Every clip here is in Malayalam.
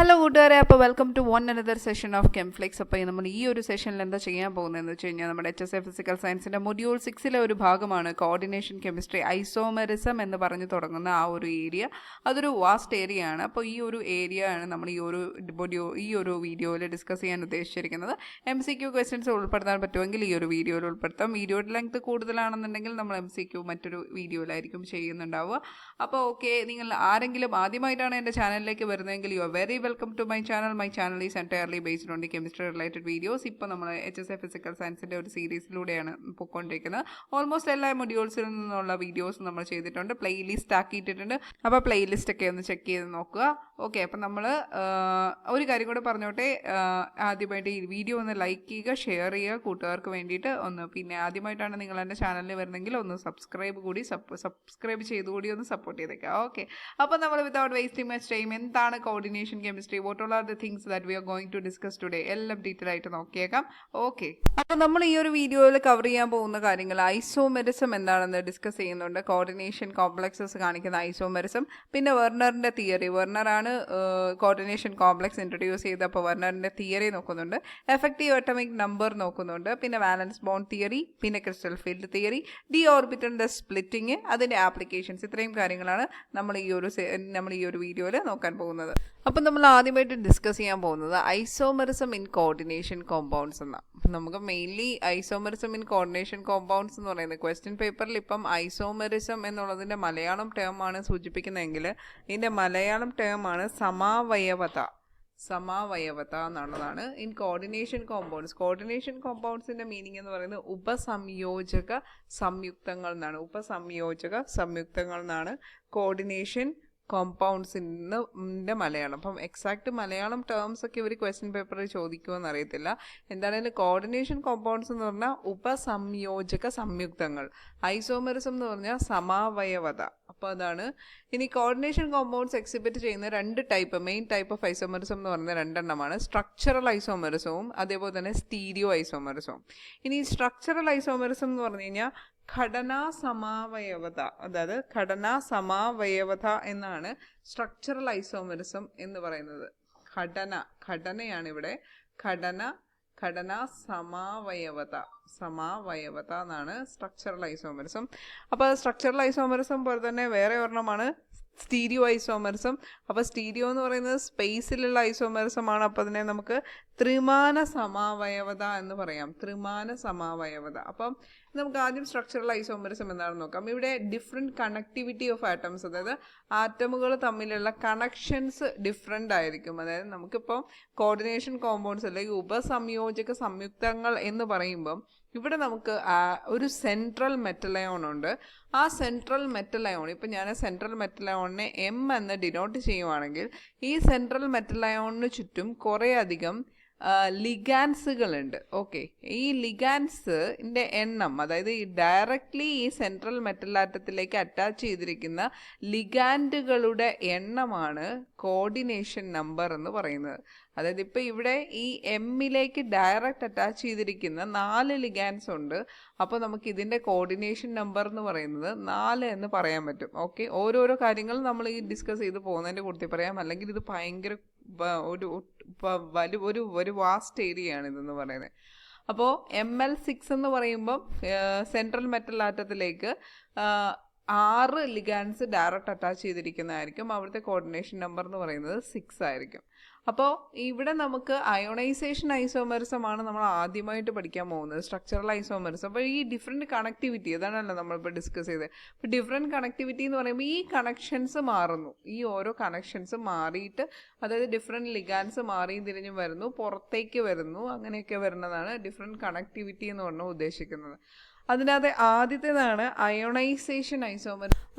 ഹലോ കൂട്ടുകാരെ, അപ്പോൾ welcome to one another session of Chemflix. അപ്പോൾ നമ്മൾ ഈ ഒരു സെഷനിൽ എന്താ ചെയ്യാൻ പോകുന്നതെന്ന് വെച്ച് കഴിഞ്ഞാൽ നമ്മുടെ HSA ഫിസിക്കൽ സയൻസിൻ്റെ മൊഡ്യൂൾ 6 ഒരു ഭാഗമാണ് കോർഡിനേഷൻ കെമിസ്ട്രി ഐസോമെറിസം എന്ന് പറഞ്ഞ് തുടങ്ങുന്ന ആ ഒരു ഏരിയ. അതൊരു വാസ്റ്റ് ഏരിയ ആണ്. അപ്പോൾ ഈ ഒരു ഏരിയ ആണ് നമ്മൾ ഈ ഒരു വീഡിയോയിൽ ഡിസ്കസ് ചെയ്യാൻ ഉദ്ദേശിച്ചിരിക്കുന്നത്. MCQ ക്വസ്റ്റ്യൻസ് ഉൾപ്പെടുത്താൻ പറ്റുമെങ്കിൽ ഈ ഒരു വീഡിയോയിൽ ഉൾപ്പെടുത്താം. വീഡിയോയുടെ ലെങ്ത് കൂടുതലാണെന്നുണ്ടെങ്കിൽ നമ്മൾ MCQ മറ്റൊരു വീഡിയോയിലായിരിക്കും ചെയ്യുന്നുണ്ടാവുക. അപ്പോൾ ഓക്കെ, നിങ്ങൾ ആരെങ്കിലും ആദ്യമായിട്ടാണ് എൻ്റെ ചാനലിലേക്ക് വരുന്നതെങ്കിൽ you are very welcome to my channel. My channel is entirely based on the chemistry related videos. ഇപ്പോൾ നമ്മൾ HSA ഫിസിക്കൽ സയൻസിൻ്റെ ഒരു സീരീസിലൂടെയാണ് പോയിക്കൊണ്ടിരിക്കുന്നത്. ഓൾമോസ്റ്റ് എല്ലാ മൊഡ്യൂൾസിൽ നിന്നുള്ള വീഡിയോസ് നമ്മൾ ചെയ്തിട്ടുണ്ട്, പ്ലേലിസ്റ്റ് ആക്കിയിട്ടിട്ടുണ്ട്. അപ്പോൾ പ്ലേലിസ്റ്റൊക്കെ ഒന്ന് ചെക്ക് ചെയ്ത് നോക്കുക. ഓക്കെ, അപ്പം നമ്മൾ ഒരു കാര്യം കൂടെ പറഞ്ഞോട്ടെ. ആദ്യമായിട്ട് ഈ വീഡിയോ ഒന്ന് ലൈക്ക് ചെയ്യുക, ഷെയർ ചെയ്യുക കൂട്ടുകാർക്ക് വേണ്ടിയിട്ട് ഒന്ന്. പിന്നെ ആദ്യമായിട്ടാണ് നിങ്ങൾ എൻ്റെ ചാനലിൽ വരുന്നെങ്കിൽ ഒന്ന് സബ്സ്ക്രൈബ് ചെയ്തുകൂടി ഒന്ന് സപ്പോർട്ട് ചെയ്തേക്കുക. ഓക്കെ, അപ്പോൾ നമ്മൾ വിതൗട്ട് വേസ്റ്റിംഗ് മച്ച് ടൈം എന്താണ് coordination chemistry, what all are the things that we are going to discuss today, എല്ലാം ഡീറ്റെയിൽ ആയിട്ട് നോക്കിയേക്കാം. ഓക്കെ, അപ്പോൾ നമ്മൾ ഈ ഒരു വീഡിയോയിൽ കവർ ചെയ്യാൻ പോകുന്ന കാര്യങ്ങൾ ഐസോമെറിസം എന്താണെന്ന് ഡിസ്കസ് ചെയ്യുന്നുണ്ട്. കോർഡിനേഷൻ കോംപ്ലക്സസ് കാണിക്കുന്ന ഐസോമെറിസം, പിന്നെ വെർണറിൻ്റെ തിയറി. വെർണറാണ് കോർഡിനേഷൻ കോംപ്ലക്സ് ഇൻട്രൊഡ്യൂസ് ചെയ്തപ്പോൾ വെർണറിൻ്റെ തിയറി നോക്കുന്നുണ്ട്. എഫക്റ്റീവ് അറ്റോമിക് നമ്പർ നോക്കുന്നുണ്ട്. പിന്നെ വാലൻസ് ബോണ്ട് തിയറി, പിന്നെ ക്രിസ്റ്റൽ ഫീൽഡ് തിയറി, ഡി ഓർബിറ്റലിൻ്റെ സ്പ്ലിറ്റിങ്, അതിൻ്റെ ആപ്ലിക്കേഷൻസ്. ഇത്രയും കാര്യങ്ങളാണ് നമ്മൾ ഈ ഒരു വീഡിയോയിൽ നോക്കാൻ പോകുന്നത്. അപ്പം നമ്മൾ ആദ്യമായിട്ട് ഡിസ്കസ് ചെയ്യാൻ പോകുന്നത് ഐസോമെറിസം ഇൻ കോർഡിനേഷൻ കോമ്പൗണ്ട്സ് എന്നാണ്. നമുക്ക് mainly isomerism in coordination compounds എന്ന് പറയുന്നത് ക്വസ്റ്റ്യൻ പേപ്പറിൽ ഇപ്പം ഐസോമെറിസം എന്നുള്ളതിൻ്റെ മലയാളം ടേം ആണ് സൂചിപ്പിക്കുന്നതെങ്കിൽ ഇതിൻ്റെ മലയാളം ടേം ആണ് സമാവയവത എന്നുള്ളതാണ്. In coordination compounds. കോർഡിനേഷൻ കോമ്പൗണ്ട്സിൻ്റെ മീനിങ് എന്ന് പറയുന്നത് ഉപസംയോജക സംയുക്തങ്ങൾ എന്നാണ്. കോർഡിനേഷൻ കോമ്പൗണ്ട്സിൻ്റെ മലയാളം. അപ്പം എക്സാക്ട് മലയാളം ടേംസ് ഒക്കെ ഇവർ ക്വസ്റ്റ്യൻ പേപ്പറിൽ ചോദിക്കുമെന്ന് അറിയത്തില്ല. എന്തായാലും കോർഡിനേഷൻ കോമ്പൗണ്ട്സ് എന്ന് പറഞ്ഞാൽ ഉപസംയോജക സംയുക്തങ്ങൾ, ഐസോമെറിസം എന്ന് പറഞ്ഞാൽ സമാവയവത. അപ്പോൾ അതാണ്. ഇനി കോർഡിനേഷൻ കോമ്പൗണ്ട്സ് എക്സിബിറ്റ് ചെയ്യുന്ന രണ്ട് type, main type of isomerism എന്ന് പറയുന്നത് രണ്ടെണ്ണമാണ്. സ്ട്രക്ചറൽ ഐസോമെറിസവും അതേപോലെ തന്നെ സ്റ്റീരിയോ ഐസോമെറിസവും. ഇനി സ്ട്രക്ചറൽ ഐസോമെറിസം എന്ന് പറഞ്ഞു കഴിഞ്ഞാൽ ഘടനാ സമാവയവത എന്നാണ് സ്ട്രക്ചറൽ ഐസോമെറിസം എന്ന് പറയുന്നത്. ഘടനയാണ് ഇവിടെ. ഘടനാ സമാവയവത എന്നാണ് സ്ട്രക്ചറൽ ഐസോമെറിസം. അപ്പോൾ സ്ട്രക്ചറൽ ഐസോമെറിസം പോലെ തന്നെ വേറെ ഒരെണ്ണമാണ് സ്റ്റീരിയോ ഐസോമെറിസം. അപ്പോൾ സ്റ്റീരിയോ എന്ന് പറയുന്നത് സ്പേസിലുള്ള ഐസോമെറിസം ആണ്. അപ്പോൾ അതിനെ നമുക്ക് ത്രിമാന സമാവയവത എന്ന് പറയാം. അപ്പം നമുക്ക് ആദ്യം സ്ട്രക്ചറൽ ഐസോമെറിസം എന്താണെന്ന് നോക്കാം. ഇവിടെ ഡിഫറെൻറ്റ് കണക്ടിവിറ്റി ഓഫ് ആറ്റംസ്, അതായത് ആറ്റമുകൾ തമ്മിലുള്ള കണക്ഷൻസ് ഡിഫറെൻ്റ് ആയിരിക്കും. അതായത് നമുക്കിപ്പോൾ കോർഡിനേഷൻ കോമ്പൗണ്ട്സ് അല്ലെങ്കിൽ ഉപസംയോജക സംയുക്തങ്ങൾ എന്ന് പറയുമ്പം ഇവിടെ നമുക്ക് ഒരു സെൻട്രൽ മെറ്റൽ അയോൺ ഉണ്ട്. ആ സെൻട്രൽ മെറ്റൽ അയോൺ, ഇപ്പം ഞാൻ സെൻട്രൽ മെറ്റൽ അയോണിനെ M എന്ന് ഡിനോട്ട് ചെയ്യുവാണെങ്കിൽ ഈ സെൻട്രൽ മെറ്റൽ അയോണിന് ചുറ്റും കുറേ അധികം ലിഗാൻസുകളുണ്ട്. ഓക്കെ, ഈ ലിഗാൻസിൻ്റെ എണ്ണം, അതായത് ഈ ഡയറക്റ്റ്ലി ഈ സെൻട്രൽ മെറ്റൽ ആറ്റത്തിലേക്ക് അറ്റാച്ച് ചെയ്തിരിക്കുന്ന ലിഗാൻഡുകളുടെ എണ്ണമാണ് കോർഡിനേഷൻ നമ്പർ എന്ന് പറയുന്നത്. അതായത് ഇപ്പോൾ ഇവിടെ ഈ എമ്മിലേക്ക് ഡയറക്റ്റ് അറ്റാച്ച് ചെയ്തിരിക്കുന്ന 4 ലിഗാൻസ് ഉണ്ട്. അപ്പോൾ നമുക്ക് ഇതിൻ്റെ കോർഡിനേഷൻ നമ്പർ എന്ന് പറയുന്നത് 4 എന്ന് പറയാൻ പറ്റും. ഓക്കെ, ഓരോരോ കാര്യങ്ങൾ നമ്മൾ ഈ ഡിസ്കസ് ചെയ്ത് പോകുന്നതിൻ്റെ കൂട്ടത്തിൽ പറയാം. അല്ലെങ്കിൽ ഇത് ഭയങ്കര ഒരു വാസ്റ്റ് ഏരിയ ആണ് ഇതെന്ന് പറയുന്നത്. അപ്പോൾ ML6 എന്ന് പറയുമ്പം സെൻട്രൽ മെറ്റൽ ആറ്റത്തിലേക്ക് 6 ലിഗാൻസ് ഡയറക്റ്റ് അറ്റാച്ച് ചെയ്തിരിക്കുന്നതായിരിക്കും. അവിടുത്തെ കോർഡിനേഷൻ നമ്പർ എന്ന് പറയുന്നത് 6 ആയിരിക്കും. അപ്പോൾ ഇവിടെ നമുക്ക് അയോണൈസേഷൻ ഐസോമെറിസം ആണ് നമ്മൾ ആദ്യമായിട്ട് പഠിക്കാൻ പോകുന്നത്, സ്ട്രക്ചറൽ ഐസോമെറിസം. അപ്പോൾ ഈ ഡിഫറെൻറ്റ് കണക്ടിവിറ്റി, അതാണല്ലോ നമ്മളിപ്പോൾ ഡിസ്കസ് ചെയ്തത്. ഇപ്പോൾ ഡിഫറെൻറ്റ് കണക്ടിവിറ്റി എന്ന് പറയുമ്പോൾ ഈ കണക്ഷൻസ് മാറുന്നു. ഈ ഓരോ കണക്ഷൻസ് മാറിയിട്ട്, അതായത് ഡിഫറെൻറ്റ് ലിഗാൻസ് മാറിയും തിരിഞ്ഞും വരുന്നു, പുറത്തേക്ക് വരുന്നു, അങ്ങനെയൊക്കെ വരുന്നതാണ് ഡിഫറെൻറ്റ് കണക്ടിവിറ്റി എന്ന് പറഞ്ഞാൽ ഉദ്ദേശിക്കുന്നത്. അതിനകത്ത് ആദ്യത്തേതാണ് അയോണൈസേഷൻ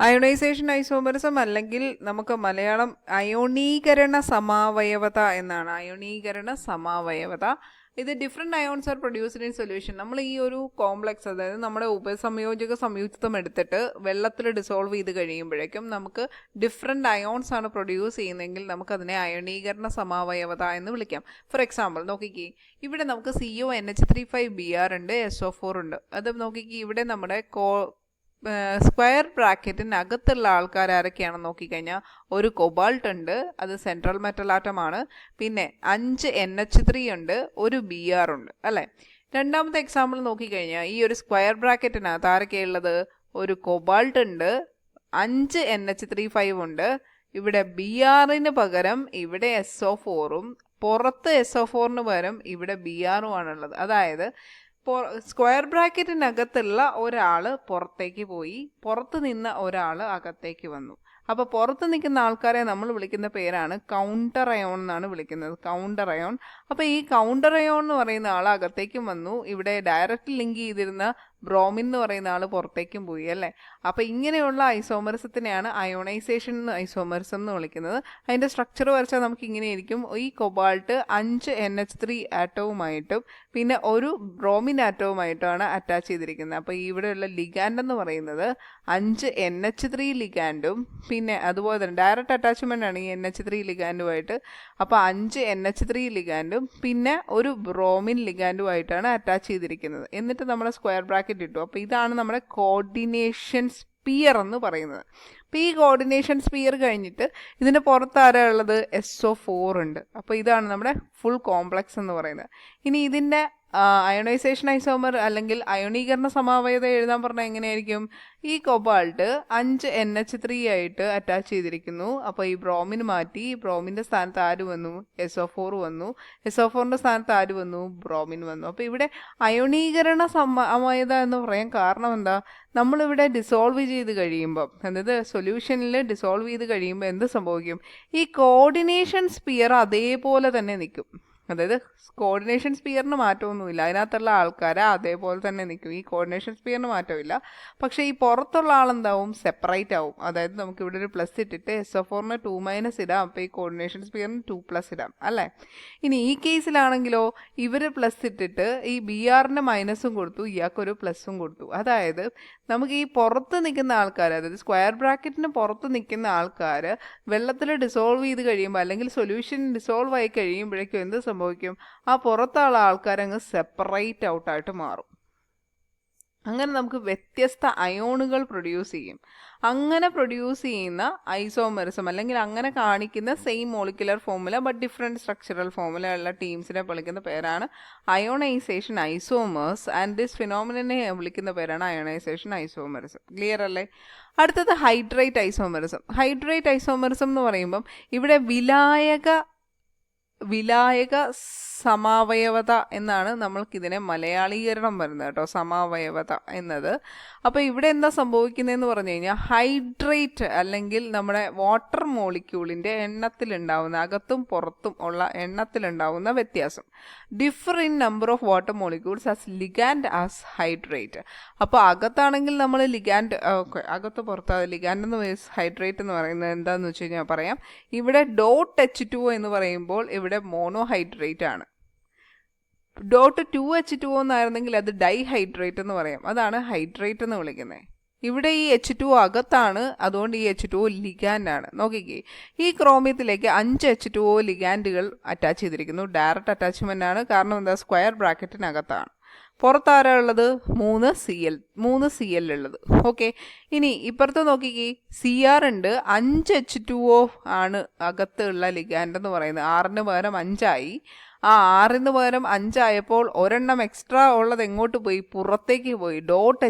ഐസോമെറിസം, അല്ലെങ്കിൽ നമുക്ക് മലയാളം അയോണീകരണ സമാവയവത എന്നാണ്. ഇത് different ions are produced in solution. നമ്മൾ ഈ ഒരു കോംപ്ലക്സ്, അതായത് നമ്മുടെ ഉപസംയോജക സംയുക്തം എടുത്തിട്ട് വെള്ളത്തിൽ ഡിസോൾവ് ചെയ്ത് കഴിയുമ്പോഴേക്കും നമുക്ക് ഡിഫറെൻറ്റ് അയോൺസ് ആണ് പ്രൊഡ്യൂസ് ചെയ്യുന്നതെങ്കിൽ നമുക്കതിനെ അയോണീകരണ സമാവയവത എന്ന് വിളിക്കാം. ഫോർ എക്സാമ്പിൾ നോക്കിക്കേ, ഇവിടെ നമുക്ക് CONH3 5Br ഉണ്ട്, SO4 ഉണ്ട്. അത് നോക്കിക്കേ, ഇവിടെ നമ്മുടെ സ്ക്വയർ ബ്രാക്കറ്റിനകത്തുള്ള ആൾക്കാർ ആരൊക്കെയാണെന്ന് നോക്കിക്കഴിഞ്ഞാൽ ഒരു കൊബാൾട്ട് ഉണ്ട്, അത് സെൻട്രൽ മെറ്റൽ ആറ്റമാണ്. പിന്നെ 5 NH3 ഉണ്ട്, ഒരു Br ഉണ്ട് അല്ലേ. രണ്ടാമത്തെ എക്സാമ്പിൾ നോക്കിക്കഴിഞ്ഞാൽ ഈ ഒരു സ്ക്വയർ ബ്രാക്കറ്റിനകത്ത് ആരൊക്കെയുള്ളത്, ഒരു കൊബാൾട്ട് ഉണ്ട്, 5 NH35 ഉണ്ട്, ഇവിടെ Brന് പകരം ഇവിടെ SO4ഉം പുറത്ത് SO4ന് പകരം ഇവിടെ Brഉം ആണുള്ളത്. അതായത് സ്ക്വയർ ബ്രാക്കറ്റിനകത്തുള്ള ഒരാൾ പുറത്തേക്ക് പോയി, പുറത്ത് നിന്ന ഒരാൾ അകത്തേക്ക് വന്നു. അപ്പോൾ പുറത്ത് നിൽക്കുന്ന ആൾക്കാരെ നമ്മൾ വിളിക്കുന്ന പേരാണ് കൗണ്ടർ അയോൺ എന്നാണ് വിളിക്കുന്നത്, കൗണ്ടർ അയോൺ. അപ്പോൾ ഈ കൗണ്ടർ അയോൺ എന്ന് പറയുന്ന ആൾ അകത്തേക്കും വന്നു, ഇവിടെ ഡയറക്റ്റ് ലിങ്ക് ചെയ്തിരുന്ന ബ്രോമിൻ എന്ന് പറയുന്ന ആൾ പുറത്തേക്കും പോയി അല്ലേ. അപ്പോൾ ഇങ്ങനെയുള്ള ഐസോമറിസത്തിനെയാണ് അയോണൈസേഷൻ ഐസോമറിസം എന്ന് വിളിക്കുന്നത്. അതിൻ്റെ സ്ട്രക്ചർ വരച്ചാൽ നമുക്ക് ഇങ്ങനെ ആയിരിക്കും. ഈ കൊബാൾട്ട് 5 NH3 ആറ്റവുമായിട്ടും പിന്നെ ഒരു ബ്രോമിൻ ആറ്റവുമായിട്ടാണ് അറ്റാച്ച് ചെയ്തിരിക്കുന്നത്. അപ്പോൾ ഇവിടെയുള്ള ലിഗാൻഡ് എന്ന് പറയുന്നത് 5 NH3 ലിഗാൻഡും പിന്നെ അതുപോലെ തന്നെ ഡയറക്റ്റ് അറ്റാച്ച്മെൻ്റ് ആണ് ഈ NH3 ലിഗാൻഡുമായിട്ട്. അപ്പോൾ 5 NH3 ലിഗാൻഡും പിന്നെ ഒരു ബ്രോമിൻ ലിഗാൻഡുമായിട്ടാണ് അറ്റാച്ച് ചെയ്തിരിക്കുന്നത്. എന്നിട്ട് നമ്മുടെ സ്ക്വയർ ബ്രാക്കറ്റ് ഇട്ടു. അപ്പോൾ ഇതാണ് നമ്മുടെ കോർഡിനേഷൻ സ്പിയർ എന്ന് പറയുന്നത്. അപ്പോൾ ഈ കോർഡിനേഷൻ സ്പിയർ കഴിഞ്ഞിട്ട് ഇതിൻ്റെ പുറത്ത് ആരാ ഉള്ളത്, SO4 ഉണ്ട്. അപ്പോൾ ഇതാണ് നമ്മുടെ ഫുൾ കോംപ്ലക്സ് എന്ന് പറയുന്നത്. ഇനി ഇതിൻ്റെ അയോണൈസേഷൻ ഐസോമർ അല്ലെങ്കിൽ അയോണീകരണ സമവായത എഴുതാൻ പറഞ്ഞാൽ എങ്ങനെയായിരിക്കും, ഈ കൊബാൾട്ട് 5 NH3 ആയിട്ട് അറ്റാച്ച് ചെയ്തിരിക്കുന്നു. അപ്പോൾ ഈ ബ്രോമിൻ മാറ്റി, ബ്രോമിൻ്റെ സ്ഥാനത്ത് ആര് വന്നു, SO4 വന്നു, SO4ൻ്റെ സ്ഥാനത്ത് ആര് വന്നു, ബ്രോമിൻ വന്നു. അപ്പോൾ ഇവിടെ അയോണീകരണ സമവായത എന്ന് പറയാൻ കാരണം എന്താ, നമ്മളിവിടെ ഡിസോൾവ് ചെയ്ത് കഴിയുമ്പോൾ, അതായത് സൊല്യൂഷനിൽ ഡിസോൾവ് ചെയ്ത് കഴിയുമ്പോൾ എന്ത് സംഭവിക്കും, ഈ കോർഡിനേഷൻ സ്പിയർ അതേപോലെ തന്നെ നിൽക്കും. അതായത് കോർഡിനേഷൻ സ്പിയറിന് മാറ്റമൊന്നുമില്ല, അതിനകത്തുള്ള ആൾക്കാരെ അതേപോലെ തന്നെ നിൽക്കും. ഈ കോർഡിനേഷൻ സ്പിയറിന് മാറ്റമില്ല, പക്ഷേ ഈ പുറത്തുള്ള ആളെന്താവും, സെപ്പറേറ്റ് ആവും. അതായത് നമുക്കിവിടെ ഒരു പ്ലസ് ഇട്ടിട്ട് SO4ന് 2- ഇടാം, അപ്പോൾ ഈ കോർഡിനേഷൻ സ്പിയറിന് 2+ ഇടാം അല്ലേ. ഇനി ഈ കേസിലാണെങ്കിലോ ഇവർ പ്ലസ് ഇട്ടിട്ട് ഈ Brന് മൈനസും കൊടുത്തു, ഇയാൾക്കൊരു പ്ലസും കൊടുത്തു. അതായത് നമുക്ക് ഈ പുറത്ത് നിൽക്കുന്ന ആൾക്കാർ, അതായത് സ്ക്വയർ ബ്രാക്കറ്റിന് പുറത്ത് നിൽക്കുന്ന ആൾക്കാർ വെള്ളത്തിൽ ഡിസോൾവ് ചെയ്ത് കഴിയുമ്പോൾ അല്ലെങ്കിൽ സൊല്യൂഷൻ ഡിസോൾവ് ആയി കഴിയുമ്പോഴേക്കും എന്ത് സംഭവിക്കും, ആ പുറത്തുള്ള ആൾക്കാരങ്ങ് സെപ്പറേറ്റ് ഔട്ടായിട്ട് മാറും. അങ്ങനെ നമുക്ക് വ്യത്യസ്ത അയോണുകൾ പ്രൊഡ്യൂസ് ചെയ്യും. അങ്ങനെ പ്രൊഡ്യൂസ് ചെയ്യുന്ന ഐസോമെറിസം അല്ലെങ്കിൽ അങ്ങനെ കാണിക്കുന്ന same molecular formula but different structural formula ഉള്ള ടീംസിനെ വിളിക്കുന്ന പേരാണ് അയോണൈസേഷൻ ഐസോമേഴ്സ്. ആൻഡ് ദിസ് ഫിനോമിനെ വിളിക്കുന്ന പേരാണ് അയോണൈസേഷൻ ഐസോമെറിസം. ക്ലിയർ അല്ലേ? അടുത്തത് ഹൈഡ്രേറ്റ് ഐസോമെറിസം. ഹൈഡ്രേറ്റ് ഐസോമെറിസം എന്ന് പറയുമ്പം ഇവിടെ വിലായക സമാവയവത എന്നാണ് നമ്മൾക്കിതിനെ മലയാളീകരണം വരുന്നത് കേട്ടോ, സമാവയവത എന്നത്. അപ്പോൾ ഇവിടെ എന്താ സംഭവിക്കുന്നതെന്ന് പറഞ്ഞു കഴിഞ്ഞാൽ ഹൈഡ്രേറ്റ് അല്ലെങ്കിൽ നമ്മുടെ വാട്ടർ മോളിക്യൂളിൻ്റെ എണ്ണത്തിലുണ്ടാവുന്ന, അകത്തും പുറത്തും ഉള്ള എണ്ണത്തിലുണ്ടാവുന്ന വ്യത്യാസം, differ in number of water molecules as ligand as hydrate. അപ്പോൾ അകത്താണെങ്കിൽ നമ്മൾ ലിഗാൻഡ്, അകത്ത് പുറത്ത് ലിഗാൻഡ് എന്ന് ഹൈഡ്രേറ്റ് എന്ന് പറയുന്നത് എന്താണെന്ന് വെച്ച് കഴിഞ്ഞാൽ പറയാം. ഇവിടെ .H2O എന്ന് പറയുമ്പോൾ ഇവിടെ മോണോഹൈഡ്രേറ്റ് ആണ്. .2H2O എന്നായിരുന്നെങ്കിൽ അത് ഡൈഹൈഡ്രേറ്റ് എന്ന് പറയാം. അതാണ് ഹൈഡ്രേറ്റ് എന്ന് വിളിക്കുന്നത്. ഇവിടെ ഈ H2O അകത്താണ്, അതുകൊണ്ട് ഈ H2O ലിഗാൻഡ് ആണ്. നോക്കിക്കേ, ഈ ക്രോമിയത്തിലേക്ക് 5 H2O ലിഗാൻഡുകൾ അറ്റാച്ച് ചെയ്തിരിക്കുന്നു. ഡയറക്റ്റ് അറ്റാച്ച്മെൻ്റ് ആണ്, കാരണം എന്താ, സ്ക്വയർ ബ്രാക്കറ്റിനകത്താണ്. പുറത്താരാ ഉള്ളത്, 3 Cl ഉള്ളത്. ഓക്കെ, ഇനി ഇപ്പുറത്ത് നോക്കിക്കേ, Cr ഉണ്ട്, 5 H2O ആണ് അകത്തുള്ള ലിഗാൻഡ് എന്ന് പറയുന്നത്. 6ന് പകരം 5 ആയി. ആ 6ന് പകരം 5 ആയപ്പോൾ ഒരെണ്ണം എക്സ്ട്രാ ഉള്ളത് എങ്ങോട്ട് പോയി, പുറത്തേക്ക് പോയി,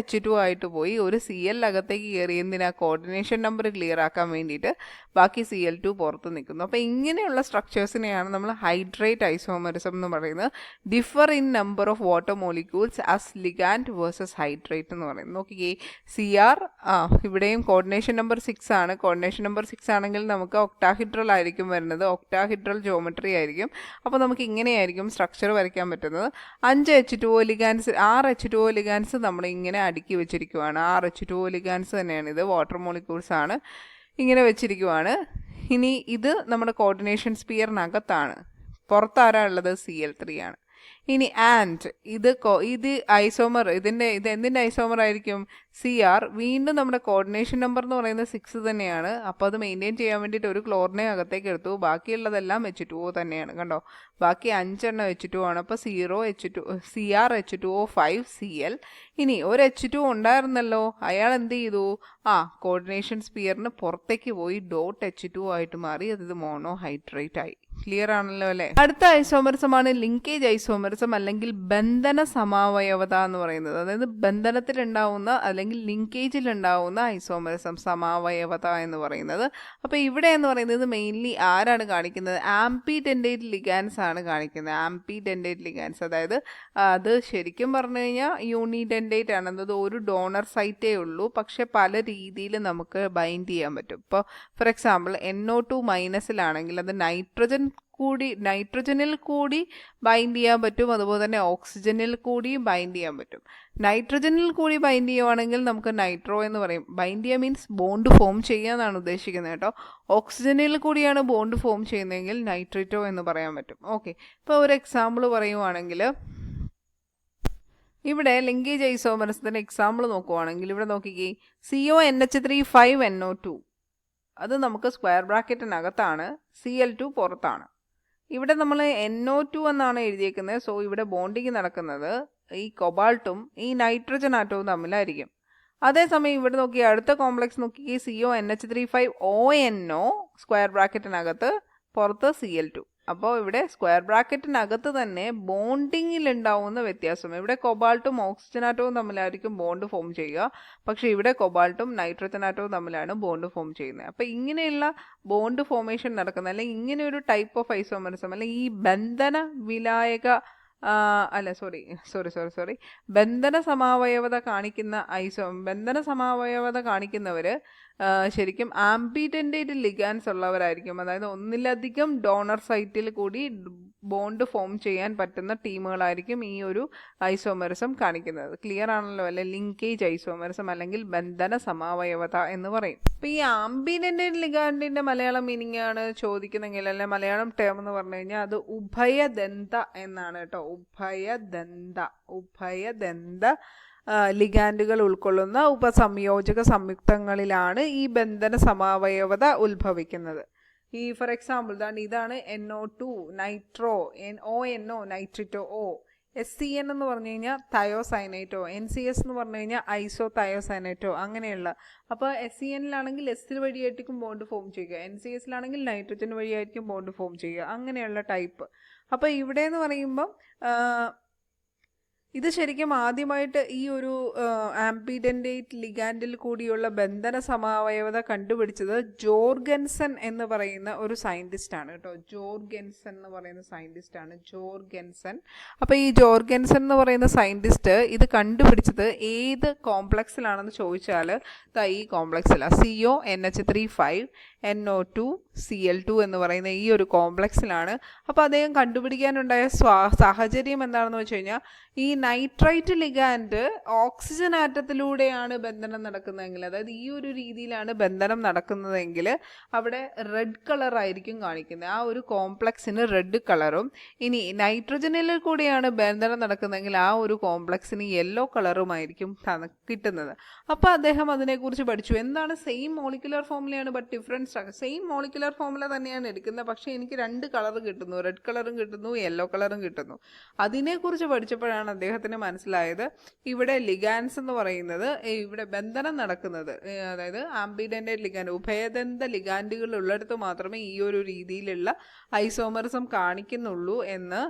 .H2 ആയിട്ട് പോയി. ഒരു Cl അകത്തേക്ക് കയറി. എന്തിനാ, കോർഡിനേഷൻ നമ്പർ ക്ലിയർ ആക്കാൻ വേണ്ടിയിട്ട്. ബാക്കി Cl2 പുറത്ത് നിൽക്കുന്നു. അപ്പോൾ ഇങ്ങനെയുള്ള സ്ട്രക്ചേഴ്സിനെയാണ് നമ്മൾ ഹൈഡ്രേറ്റ് ഐസോമെറിസം എന്ന് പറയുന്നത്. Differ in number of water molecules as ligand versus hydrate എന്ന് പറയുന്നത്. നോക്കിക്കേ, Cr ഇവിടെയും കോർഡിനേഷൻ നമ്പർ 6 ആണ്. കോർഡിനേഷൻ നമ്പർ 6 ആണെങ്കിൽ നമുക്ക് ഒക്ടാഹിഡ്രൽ ആയിരിക്കും വരുന്നത്, ഒക്ടാഹിഡ്രൽ ജോമെട്രി ആയിരിക്കും. അപ്പോൾ നമുക്ക് ഇങ്ങനെയായിരിക്കും സ്ട്രക്ചർ വരയ്ക്കാൻ പറ്റുന്നത്. 5 H2O ലിഗാൻസ്, 6 H2O ലിഗാൻസ് നമ്മൾ ഇങ്ങനെ അടുക്കി വെച്ചിരിക്കുവാണ്. 6 H2O ലിഗാൻസ് തന്നെയാണ് ഇത്, വാട്ടർ മോളിക്യൂൾസ് ആണ്, ഇങ്ങനെ വെച്ചിരിക്കുവാണ്. ഇനി ഇത് നമ്മുടെ കോർഡിനേഷൻ സ്പിയറിനകത്താണ്. പുറത്താരാ ഉള്ളത്, Cl3 ആണ്. ഇനി ആൻഡ് ഇത് ഐസോമർ ഇത് എന്തിൻ്റെ ഐസോമർ ആയിരിക്കും? CR. വീണ്ടും നമ്മുടെ കോർഡിനേഷൻ നമ്പർ എന്ന് പറയുന്നത് 6 തന്നെയാണ്. അപ്പോൾ അത് മെയിൻറ്റെയിൻ ചെയ്യാൻ വേണ്ടിയിട്ട് ഒരു ക്ലോറിനെ അകത്തേക്ക് എടുത്തു. ബാക്കിയുള്ളതെല്ലാം H2O തന്നെയാണ്. കണ്ടോ, ബാക്കി 5 H2O ആണ്. അപ്പോൾ 0 H2 CR H2O 5 Cl. ഇനി ഒരു H2 ഉണ്ടായിരുന്നല്ലോ, അയാൾ എന്ത് ചെയ്തു? കോർഡിനേഷൻ സ്പിയറിന് പുറത്തേക്ക് പോയി .H2 ആയിട്ട് മാറി. അത് മോണോഹൈഡ്രേറ്റ് ആയി. ക്ലിയർ ആണല്ലോ അല്ലേ? അടുത്ത ഐസോമറിസമാണ് ലിങ്കേജ് ഐസോമറിസം അല്ലെങ്കിൽ ബന്ധന സമാവയവത എന്ന് പറയുന്നത്. അതായത് ബന്ധനത്തിലുണ്ടാവുന്ന അല്ലെങ്കിൽ ലിങ്കേജിലുണ്ടാവുന്ന ഐസോമറിസം സമാവയവത എന്ന് പറയുന്നത്. അപ്പോൾ ഇവിടെ എന്ന് പറയുന്നത് മെയിൻലി ആരാണ് കാണിക്കുന്നത്? ആംപിഡെൻഡേറ്റ് ലിഗാൻസ് ആണ് കാണിക്കുന്നത്. ആംപിഡെൻഡേറ്റ് ലിഗാൻസ്, അതായത് അത് ശരിക്കും പറഞ്ഞു കഴിഞ്ഞാൽ യൂണിഡെൻഡേറ്റ് ആണ്. അതായത് ഒരു ഡോണർ സൈറ്റേ ഉള്ളൂ, പക്ഷെ പല രീതിയിൽ നമുക്ക് ബൈൻഡ് ചെയ്യാൻ പറ്റും. ഇപ്പോൾ ഫോർ എക്സാമ്പിൾ NO2 മൈനസിലാണെങ്കിൽ അത് നൈട്രജനിൽ കൂടി ബൈൻഡ് ചെയ്യാൻ പറ്റും. അതുപോലെ തന്നെ ഓക്സിജനിൽ കൂടി ബൈൻഡ് ചെയ്യാൻ പറ്റും. നൈട്രജനിൽ കൂടി ബൈൻഡ് ചെയ്യുവാണെങ്കിൽ നമുക്ക് നൈട്രോ എന്ന് പറയും. ബൈൻഡ് ചെയ്യുക മീൻസ് ബോണ്ട് ഫോം ചെയ്യാന്നാണ് ഉദ്ദേശിക്കുന്നത് കേട്ടോ. ഓക്സിജനിൽ കൂടിയാണ് ബോണ്ട് ഫോം ചെയ്യുന്നതെങ്കിൽ നൈട്രേറ്റോ എന്ന് പറയാൻ പറ്റും. ഓക്കെ, ഇപ്പോൾ ഒരു എക്സാമ്പിൾ പറയുവാണെങ്കിൽ ഇവിടെ ലിങ്കേജ് ഐസോമറിസത്തിൻ്റെ എക്സാമ്പിൾ നോക്കുവാണെങ്കിൽ ഇവിടെ നോക്കിക്കേ, CONH3 5NO2 അത് നമുക്ക് സ്ക്വയർ ബ്രാക്കറ്റിനകത്താണ്, Cl2 പുറത്താണ്. ഇവിടെ നമ്മൾ NO2 എന്നാണ് എഴുതിയേക്കുന്നത്. സോ ഇവിടെ ബോണ്ടിങ് നടക്കുന്നത് ഈ കൊബാൾട്ടും ഈ നൈട്രജൻ ആറ്റവും തമ്മിലായിരിക്കും. അതേസമയം ഇവിടെ നോക്കി അടുത്ത കോംപ്ലക്സ് നോക്കി, CONH3 5ONO സ്ക്വയർ ബ്രാക്കറ്റിനകത്ത്, പുറത്ത് Cl2. അപ്പോൾ ഇവിടെ സ്ക്വയർ ബ്രാക്കറ്റിനകത്ത് തന്നെ ബോണ്ടിങ്ങിൽ ഉണ്ടാവുന്ന വ്യത്യാസം, ഇവിടെ കൊബാൾട്ടും ഓക്സിജൻ ആറ്റവും തമ്മിലായിരിക്കും ബോണ്ട് ഫോം ചെയ്യുക, പക്ഷേ ഇവിടെ കൊബാൾട്ടും നൈട്രജൻ ആറ്റവും തമ്മിലാണ് ബോണ്ട് ഫോം ചെയ്യുന്നത്. അപ്പോൾ ഇങ്ങനെയുള്ള ബോണ്ട് ഫോമേഷൻ നടക്കുന്ന അല്ലെങ്കിൽ ഇങ്ങനെ ഒരു ടൈപ്പ് ഓഫ് ഐസോമറിസം അല്ലെങ്കിൽ ഈ ബന്ധന വിലായക ബന്ധന സമാവയവത കാണിക്കുന്നവർ ശരിക്കും ആംബിഡെൻഡേറ്റ് ലിഗാൻസ് ഉള്ളവരായിരിക്കും. അതായത് ഒന്നിലധികം ഡോണർ സൈറ്റിൽ കൂടി ബോണ്ട് ഫോം ചെയ്യാൻ പറ്റുന്ന ടീമുകളായിരിക്കും ഈ ഒരു ഐസോമറിസം കാണിക്കുന്നത്. ക്ലിയർ ആണല്ലോ അല്ലെ? ലിങ്കേജ് ഐസോമറിസം അല്ലെങ്കിൽ ബന്ധന സമാവയവത എന്ന് പറയും. അപ്പോൾ ഈ ആംബിഡെൻഡേറ്റ് ലിഗാൻഡിന്റെ മലയാളം മീനിങ് ആണ് ചോദിക്കുന്നെങ്കിൽ, അല്ലെ മലയാളം ടേം എന്ന് പറഞ്ഞു കഴിഞ്ഞാൽ അത് ഉഭയദന്ത എന്നാണ് കേട്ടോ. ഉഭയദന്ത ലിഗാൻഡുകൾ ഉൾക്കൊള്ളുന്ന ഉപസംയോജക സംയുക്തങ്ങളിലാണ് ഈ ബന്ധന സമാവയവത ഉത്ഭവിക്കുന്നത്. ഈ ഫോർ എക്സാമ്പിൾ ഇതാണ് NO2 nitro, ONO നൈട്രിറ്റോ O, SCN എന്ന് പറഞ്ഞു കഴിഞ്ഞാൽ തയോസൈനേറ്റോ, NCS എന്ന് പറഞ്ഞു കഴിഞ്ഞാൽ ഐസോ തയോസൈനേറ്റോ, അങ്ങനെയുള്ള. അപ്പോൾ SCNലാണെങ്കിൽ എസ് വഴിയായിരിക്കും ബോണ്ട് ഫോം ചെയ്യുക, NCSലാണെങ്കിൽ നൈട്രജൻ വഴിയായിരിക്കും ബോണ്ട് ഫോം ചെയ്യുക, അങ്ങനെയുള്ള ടൈപ്പ്. അപ്പോൾ ഇവിടെ എന്ന് പറയുമ്പം ഇത് ശരിക്കും ആദ്യമായിട്ട് ഈ ഒരു ആംബിഡെൻഡേറ്റ് ലിഗാൻഡിൽ കൂടിയുള്ള ബന്ധന സമാവയവത കണ്ടുപിടിച്ചത് ജോർഗൻസൺ എന്ന് പറയുന്ന ഒരു സയൻറ്റിസ്റ്റ് ആണ് കേട്ടോ. ജോർഗൻസൺ എന്ന് പറയുന്ന സയൻറ്റിസ്റ്റ് ആണ്, ജോർഗൻസൺ. അപ്പോൾ ഈ ജോർഗൻസൺ എന്ന് പറയുന്ന സയൻറ്റിസ്റ്റ് ഇത് കണ്ടുപിടിച്ചത് ഏത് കോംപ്ലക്സിലാണെന്ന് ചോദിച്ചാൽ ഈ കോംപ്ലക്സിലാണ്, CONH3 5NO2 Cl2 എന്ന് പറയുന്ന ഈ ഒരു കോംപ്ലക്സിലാണ്. അപ്പോൾ അദ്ദേഹം കണ്ടുപിടിക്കാനുണ്ടായ സാഹചര്യം എന്താണെന്ന് വെച്ച് കഴിഞ്ഞാൽ, ഈ നൈട്രൈറ്റ് ലിഗാൻഡ് ഓക്സിജൻ ആറ്റത്തിലൂടെയാണ് ബന്ധനം നടക്കുന്നതെങ്കിൽ, അതായത് ഈ ഒരു രീതിയിലാണ് ബന്ധനം നടക്കുന്നതെങ്കിൽ അവിടെ റെഡ് കളർ ആയിരിക്കും കാണിക്കുന്നത്, ആ ഒരു കോംപ്ലക്സിന് റെഡ് കളറും. ഇനി നൈട്രജനിൽ കൂടെയാണ് ബന്ധനം നടക്കുന്നതെങ്കിൽ ആ ഒരു കോംപ്ലക്സിന് യെല്ലോ കളറുമായിരിക്കും കിട്ടുന്നത്. അപ്പോൾ അദ്ദേഹം അതിനെക്കുറിച്ച് പഠിച്ചു. എന്താണ് സെയിം മോളിക്കുലർ ഫോമുലയാണ് but different structure. Same molecular formula തന്നെയാണ് എടുക്കുന്നത്, പക്ഷേ എനിക്ക് 2 കളർ കിട്ടുന്നു, റെഡ് കളറും കിട്ടുന്നു യെല്ലോ കളറും കിട്ടുന്നു. അതിനെക്കുറിച്ച് പഠിച്ചപ്പോഴാണ് അദ്ദേഹത്തിന് മനസ്സിലായത് ഇവിടെ ലിഗാൻസ് എന്ന് പറയുന്നത്, ഇവിടെ ബന്ധനം നടക്കുന്നത്, അതായത് ആംബിഡെൻഡേറ്റ് ലിഗാൻഡ് ഉഭയദന്ത ലിഗാൻഡുകൾ ഉള്ളിടത്ത് മാത്രമേ ഈ ഒരു രീതിയിലുള്ള ഐസോമറിസം കാണിക്കുന്നുള്ളൂ എന്ന്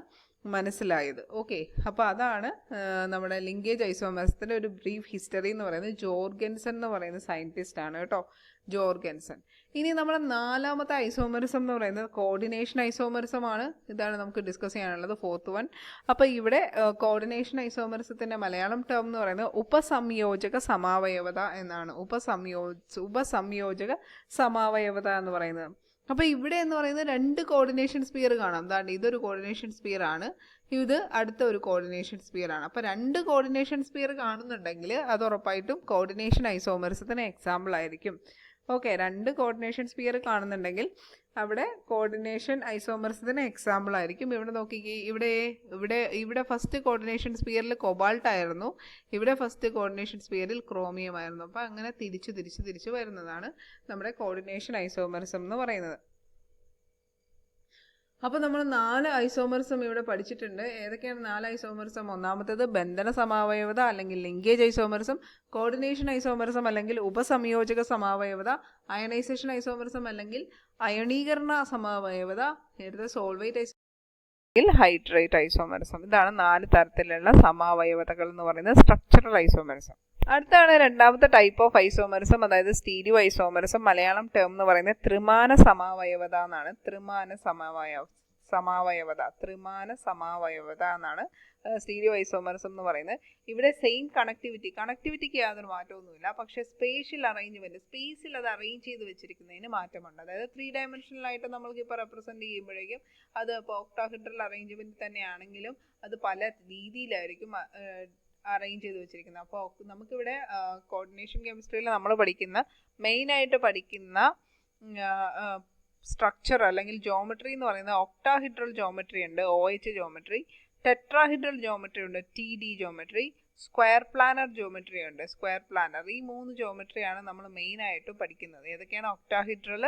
മനസ്സിലായത്. ഓക്കെ, അപ്പോൾ അതാണ് നമ്മുടെ ലിങ്കേജ് ഐസോമറിസത്തിൻ്റെ ഒരു ബ്രീഫ് ഹിസ്റ്ററി എന്ന് പറയുന്നത്. ജോർഗൻസൺ എന്ന് പറയുന്ന സയൻറ്റിസ്റ്റ് ആണ് കേട്ടോ, ജോർഗൻസൺ. ഇനി നമ്മുടെ 4ാമത്തെ ഐസോമറിസം എന്ന് പറയുന്നത് കോർഡിനേഷൻ ഐസോമറിസം ആണ്. ഇതാണ് നമുക്ക് ഡിസ്കസ് ചെയ്യാനുള്ളത്, 4th വൺ. അപ്പോൾ ഇവിടെ കോർഡിനേഷൻ ഐസോമറിസത്തിൻ്റെ മലയാളം ടേം എന്ന് പറയുന്നത് ഉപസംയോജക സമാവയവത എന്നാണ്. ഉപസംയോജക സമാവയവത എന്ന് പറയുന്നത്. അപ്പോൾ ഇവിടെ എന്ന് പറയുന്നത് 2 കോർഡിനേഷൻ സ്പിയർ കാണാം. അതാണ് ഇതൊരു കോർഡിനേഷൻ സ്പിയർ ആണ്, ഇത് അടുത്ത ഒരു കോർഡിനേഷൻ സ്പിയർ ആണ്. അപ്പോൾ 2 കോർഡിനേഷൻ സ്പിയർ കാണുന്നുണ്ടെങ്കിൽ അത് ഉറപ്പായിട്ടും കോർഡിനേഷൻ ഐസോമറിസത്തിന് എക്സാമ്പിൾ ആയിരിക്കും. ഓക്കെ, രണ്ട് കോർഡിനേഷൻ സ്പിയർ കാണുന്നുണ്ടെങ്കിൽ അവിടെ കോർഡിനേഷൻ ഐസോമർസത്തിന് എക്സാമ്പിൾ ആയിരിക്കും. ഇവിടെ നോക്കിക്കേ, ഇവിടെ ഫസ്റ്റ് കോർഡിനേഷൻ സ്പിയറിൽ കൊബാൾട്ട് ആയിരുന്നു, ഇവിടെ ഫസ്റ്റ് കോർഡിനേഷൻ സ്പിയറിൽ ക്രോമിയം ആയിരുന്നു. അപ്പോൾ അങ്ങനെ തിരിച്ച് വരുന്നതാണ് നമ്മുടെ കോർഡിനേഷൻ ഐസോമർസം എന്ന് പറയുന്നത്. അപ്പോൾ നമ്മൾ 4 ഐസോമർസം ഇവിടെ പഠിച്ചിട്ടുണ്ട്. ഏതൊക്കെയാണ് 4 ഐസോമർസം? ഒന്നാമത്തേത് ബന്ധന സമാവയവത അല്ലെങ്കിൽ ലിങ്കേജ് ഐസോമർസം, കോർഡിനേഷൻ ഐസോമർസം അല്ലെങ്കിൽ ഉപസംയോജക സമാവയവത, അയണൈസേഷൻ ഐസോമർസം അല്ലെങ്കിൽ അയണീകരണ സമാവയവത, അടുത്ത സോൾവേറ്റ് ഐസോമർസം, ഹൈഡ്രേറ്റ് ഐസോമർസം. ഇതാണ് 4 തരത്തിലുള്ള സമാവയവതകൾ എന്ന് പറയുന്നത് സ്ട്രക്ചറൽ ഐസോമർസം. അടുത്താണ് രണ്ടാമത്തെ ടൈപ്പ് ഓഫ് ഐസോമർസം, അതായത് സ്റ്റീരിയോ ഐസോമർസം. മലയാളം ടേം എന്ന് പറയുന്നത് ത്രിമാന സമാവയവത എന്നാണ്. ത്രിമാന സമാവയവത എന്നാണ് സ്റ്റീരിയോ ഐസോമർസം എന്ന് പറയുന്നത്. ഇവിടെ സെയിം കണക്ടിവിറ്റിക്ക് യാതൊരു മാറ്റമൊന്നുമില്ല, പക്ഷേ സ്പേഷ്യൽ അറേഞ്ച്മെന്റ്, സ്പേസിൽ അത് അറേഞ്ച് ചെയ്ത് വെച്ചിരിക്കുന്നതിന് മാറ്റമുണ്ട്. അതായത് 3 ഡയമെൻഷനലായിട്ട് നമ്മൾക്ക് ഇപ്പോൾ റെപ്രസെന്റ് ചെയ്യുമ്പോഴേക്കും അത് ഇപ്പോൾ ഒക്ടാഹെഡ്രൽ അറേഞ്ച്മെന്റ് തന്നെയാണെങ്കിലും അത് പല രീതിയിലായിരിക്കും അറേഞ്ച് ചെയ്ത് വെച്ചിരിക്കുന്നത്. അപ്പോൾ നമുക്കിവിടെ കോർഡിനേഷൻ കെമിസ്ട്രിയിൽ നമ്മൾ മെയിനായിട്ട് പഠിക്കുന്ന സ്ട്രക്ചർ അല്ലെങ്കിൽ ജോമെട്രി എന്ന് പറയുന്നത് ഒക്ടാഹിഡ്രൽ ജോമെട്രി ഉണ്ട്, OH ജോമെട്രി, ടെട്രാഹിഡ്രൽ ജോമെട്രി ഉണ്ട്, TD geometry, square planar geometry ഉണ്ട്, സ്ക്വയർ പ്ലാനർ. ഈ 3 ജോമെട്രിയാണ് നമ്മൾ മെയിനായിട്ട് പഠിക്കുന്നത്. ഏതൊക്കെയാണ്? Octahedral,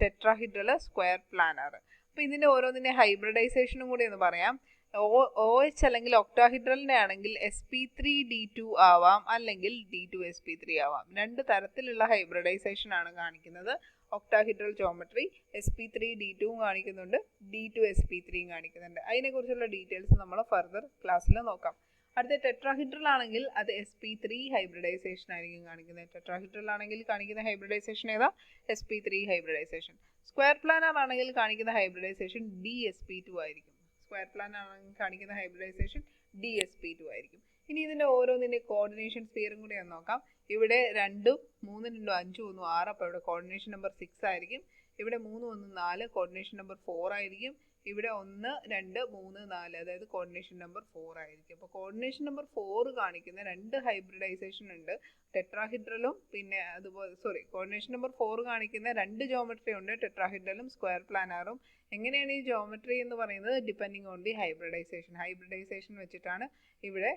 tetrahedral, square planar. അപ്പോൾ ഇതിൻ്റെ ഓരോന്നിൻ്റെ ഹൈബ്രിഡൈസേഷനും കൂടി ഒന്ന് പറയാം. OH അല്ലെങ്കിൽ ഒക്ടാഹിഡ്രലിൻ്റെ ആണെങ്കിൽ sp3d2 ആവാം, അല്ലെങ്കിൽ d2sp3 ആവാം. 2 തരത്തിലുള്ള ഹൈബ്രിഡൈസേഷൻ ആണ് കാണിക്കുന്നത്. ഒക്ടാഹിഡ്രൽ ജോമെട്രി sp3d2 കാണിക്കുന്നുണ്ട്, d2sp3 കാണിക്കുന്നുണ്ട്. അതിനെക്കുറിച്ചുള്ള ഡീറ്റെയിൽസ് നമ്മൾ ഫർദർ ക്ലാസ്സിൽ നോക്കാം. അടുത്ത ടെട്രാഹിഡ്രൽ ആണെങ്കിൽ അത് sp3 ഹൈബ്രിഡൈസേഷൻ ആയിരിക്കും കാണിക്കുന്നത്. ടെട്രാഹിഡ്രൽ ആണെങ്കിൽ കാണിക്കുന്ന ഹൈബ്രിഡൈസേഷൻ ഏതാ? sp3 hybridisation. സ്ക്വയർ പ്ലാനർ ആണെങ്കിൽ കാണിക്കുന്ന ഹൈബ്രിഡൈസേഷൻ dsp2 ആയിരിക്കും. സ്ക്വയർ പ്ലാനർ ആണെങ്കിൽ കാണിക്കുന്ന ഹൈബ്രിഡൈസേഷൻ dsp2 ആയിരിക്കും. ഇനി ഇതിൻ്റെ ഓരോന്നിൻ്റെ കോർഡിനേഷൻ സ്പിയറും കൂടി ഒന്ന് നോക്കാം. ഇവിടെ 2, 3, 2, 5, 1, 6. അപ്പോൾ ഇവിടെ കോർഡിനേഷൻ നമ്പർ 6 ആയിരിക്കും. ഇവിടെ 3, 1, 4 കോർഡിനേഷൻ നമ്പർ 4 ആയിരിക്കും. ഇവിടെ 1, 2, 3, 4 അതായത് കോർഡിനേഷൻ നമ്പർ 4 ആയിരിക്കും. അപ്പോൾ കോർഡിനേഷൻ നമ്പർ 4 കാണിക്കുന്ന 2 ഹൈബ്രിഡൈസേഷൻ ഉണ്ട്, ടെട്രാഹിഡ്രലും പിന്നെ അതുപോലെ കോർഡിനേഷൻ നമ്പർ 4 കാണിക്കുന്ന 2 ജോമെട്രി ഉണ്ട്, ടെട്രാഹിഡ്രലും സ്ക്വയർ പ്ലാനറും. എങ്ങനെയാണ് ഈ ജോമെട്രി എന്ന് പറയുന്നത്? ഡിപ്പെൻഡിങ് ഓൺ ദി ഹൈബ്രിഡൈസേഷൻ വെച്ചിട്ടാണ് ഇവിടെ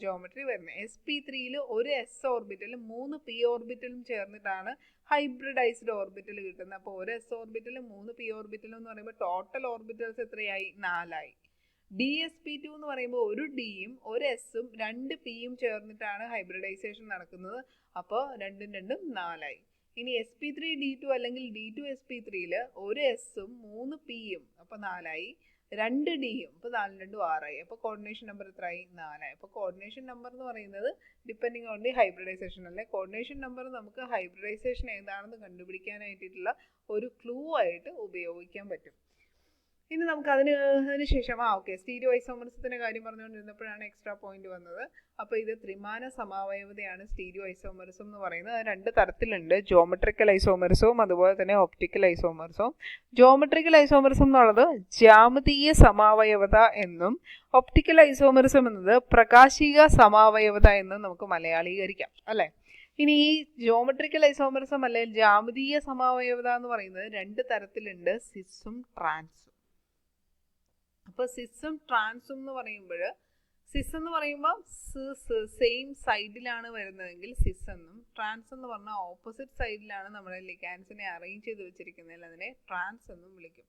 ജോമെട്രി വരുന്നത്. sp3യിൽ ഒരു s ഓർബിറ്റലും 3 p ഓർബിറ്റലും ചേർന്നിട്ടാണ് ഹൈബ്രിഡൈസ്ഡ് ഓർബിറ്റൽ കിട്ടുന്നത്. അപ്പോൾ ഒരു s ഓർബിറ്റലും 3 p ഓർബിറ്റലും എന്ന് പറയുമ്പോൾ ടോട്ടൽ ഓർബിറ്റൽസ് എത്രയായി? 4 ആയി. dsp2 എന്ന് പറയുമ്പോൾ ഒരു ഡിയും ഒരു എസും 2 പിയും ചേർന്നിട്ടാണ് ഹൈബ്രിഡൈസേഷൻ നടക്കുന്നത്. അപ്പോൾ 2 2 4 ആയി. ഇനി sp3d2 അല്ലെങ്കിൽ d2sp3യിൽ ഒരു എസും 3 പിയും അപ്പോൾ 4 ആയി, 2 ഡിയും അപ്പോൾ 4 2 6 ആയി. അപ്പോൾ കോർഡിനേഷൻ നമ്പർ എത്രയായി? 4 ആയി. അപ്പോൾ കോർഡിനേഷൻ നമ്പർ എന്ന് പറയുന്നത് ഡിപ്പെൻഡിങ് ഓൺ ദി ഹൈബ്രിഡൈസേഷൻ അല്ലേ. കോർഡിനേഷൻ നമ്പർ നമുക്ക് ഹൈബ്രിഡൈസേഷൻ ഏതാണെന്ന് കണ്ടുപിടിക്കാനായിട്ടുള്ള ഒരു ക്ലൂ ആയിട്ട് ഉപയോഗിക്കാൻ പറ്റും. ഇനി നമുക്ക് അതിന് ശേഷം സ്റ്റീരിയോ ഐസോമർസത്തിന്റെ കാര്യം പറഞ്ഞുകൊണ്ടിരുന്നപ്പോഴാണ് എക്സ്ട്രാ പോയിന്റ് വന്നത്. അപ്പോൾ ഇത് ത്രിമാന സമാവയവതയാണ് സ്റ്റീരിയോ ഐസോമർസം എന്ന് പറയുന്നത്. അത് 2 തരത്തിലുണ്ട്, ജോമെട്രിക്കൽ ഐസോമർസവും അതുപോലെ തന്നെ ഒപ്റ്റിക്കൽ ഐസോമർസവും. ജോമെട്രിക്കൽ ഐസോമർസം എന്നുള്ളത് ജ്യാമിതീയ സമാവയവത എന്നും ഒപ്റ്റിക്കൽ ഐസോമർസം എന്നത് പ്രകാശിക സമാവയവത എന്നും നമുക്ക് മലയാളീകരിക്കാം അല്ലേ. ഇനി ഈ ജോമെട്രിക്കൽ ഐസോമർസം അല്ലെങ്കിൽ ജ്യാമിതീയ സമാവയവത എന്ന് പറയുന്നത് 2 തരത്തിലുണ്ട്, സിസും ട്രാൻസും. അപ്പോൾ സിസും ട്രാൻസും എന്ന് പറയുമ്പോൾ, സിസ് എന്ന് പറയുമ്പോൾ സെയിം സൈഡിലാണ് വരുന്നതെങ്കിൽ സിസ് എന്നും, ട്രാൻസ് എന്ന് പറഞ്ഞാൽ ഓപ്പോസിറ്റ് സൈഡിലാണ് നമ്മുടെ ലിഗാൻസിനെ അറേഞ്ച് ചെയ്ത് വെച്ചിരിക്കുന്നതിൽ അതിനെ ട്രാൻസ് എന്നും വിളിക്കും.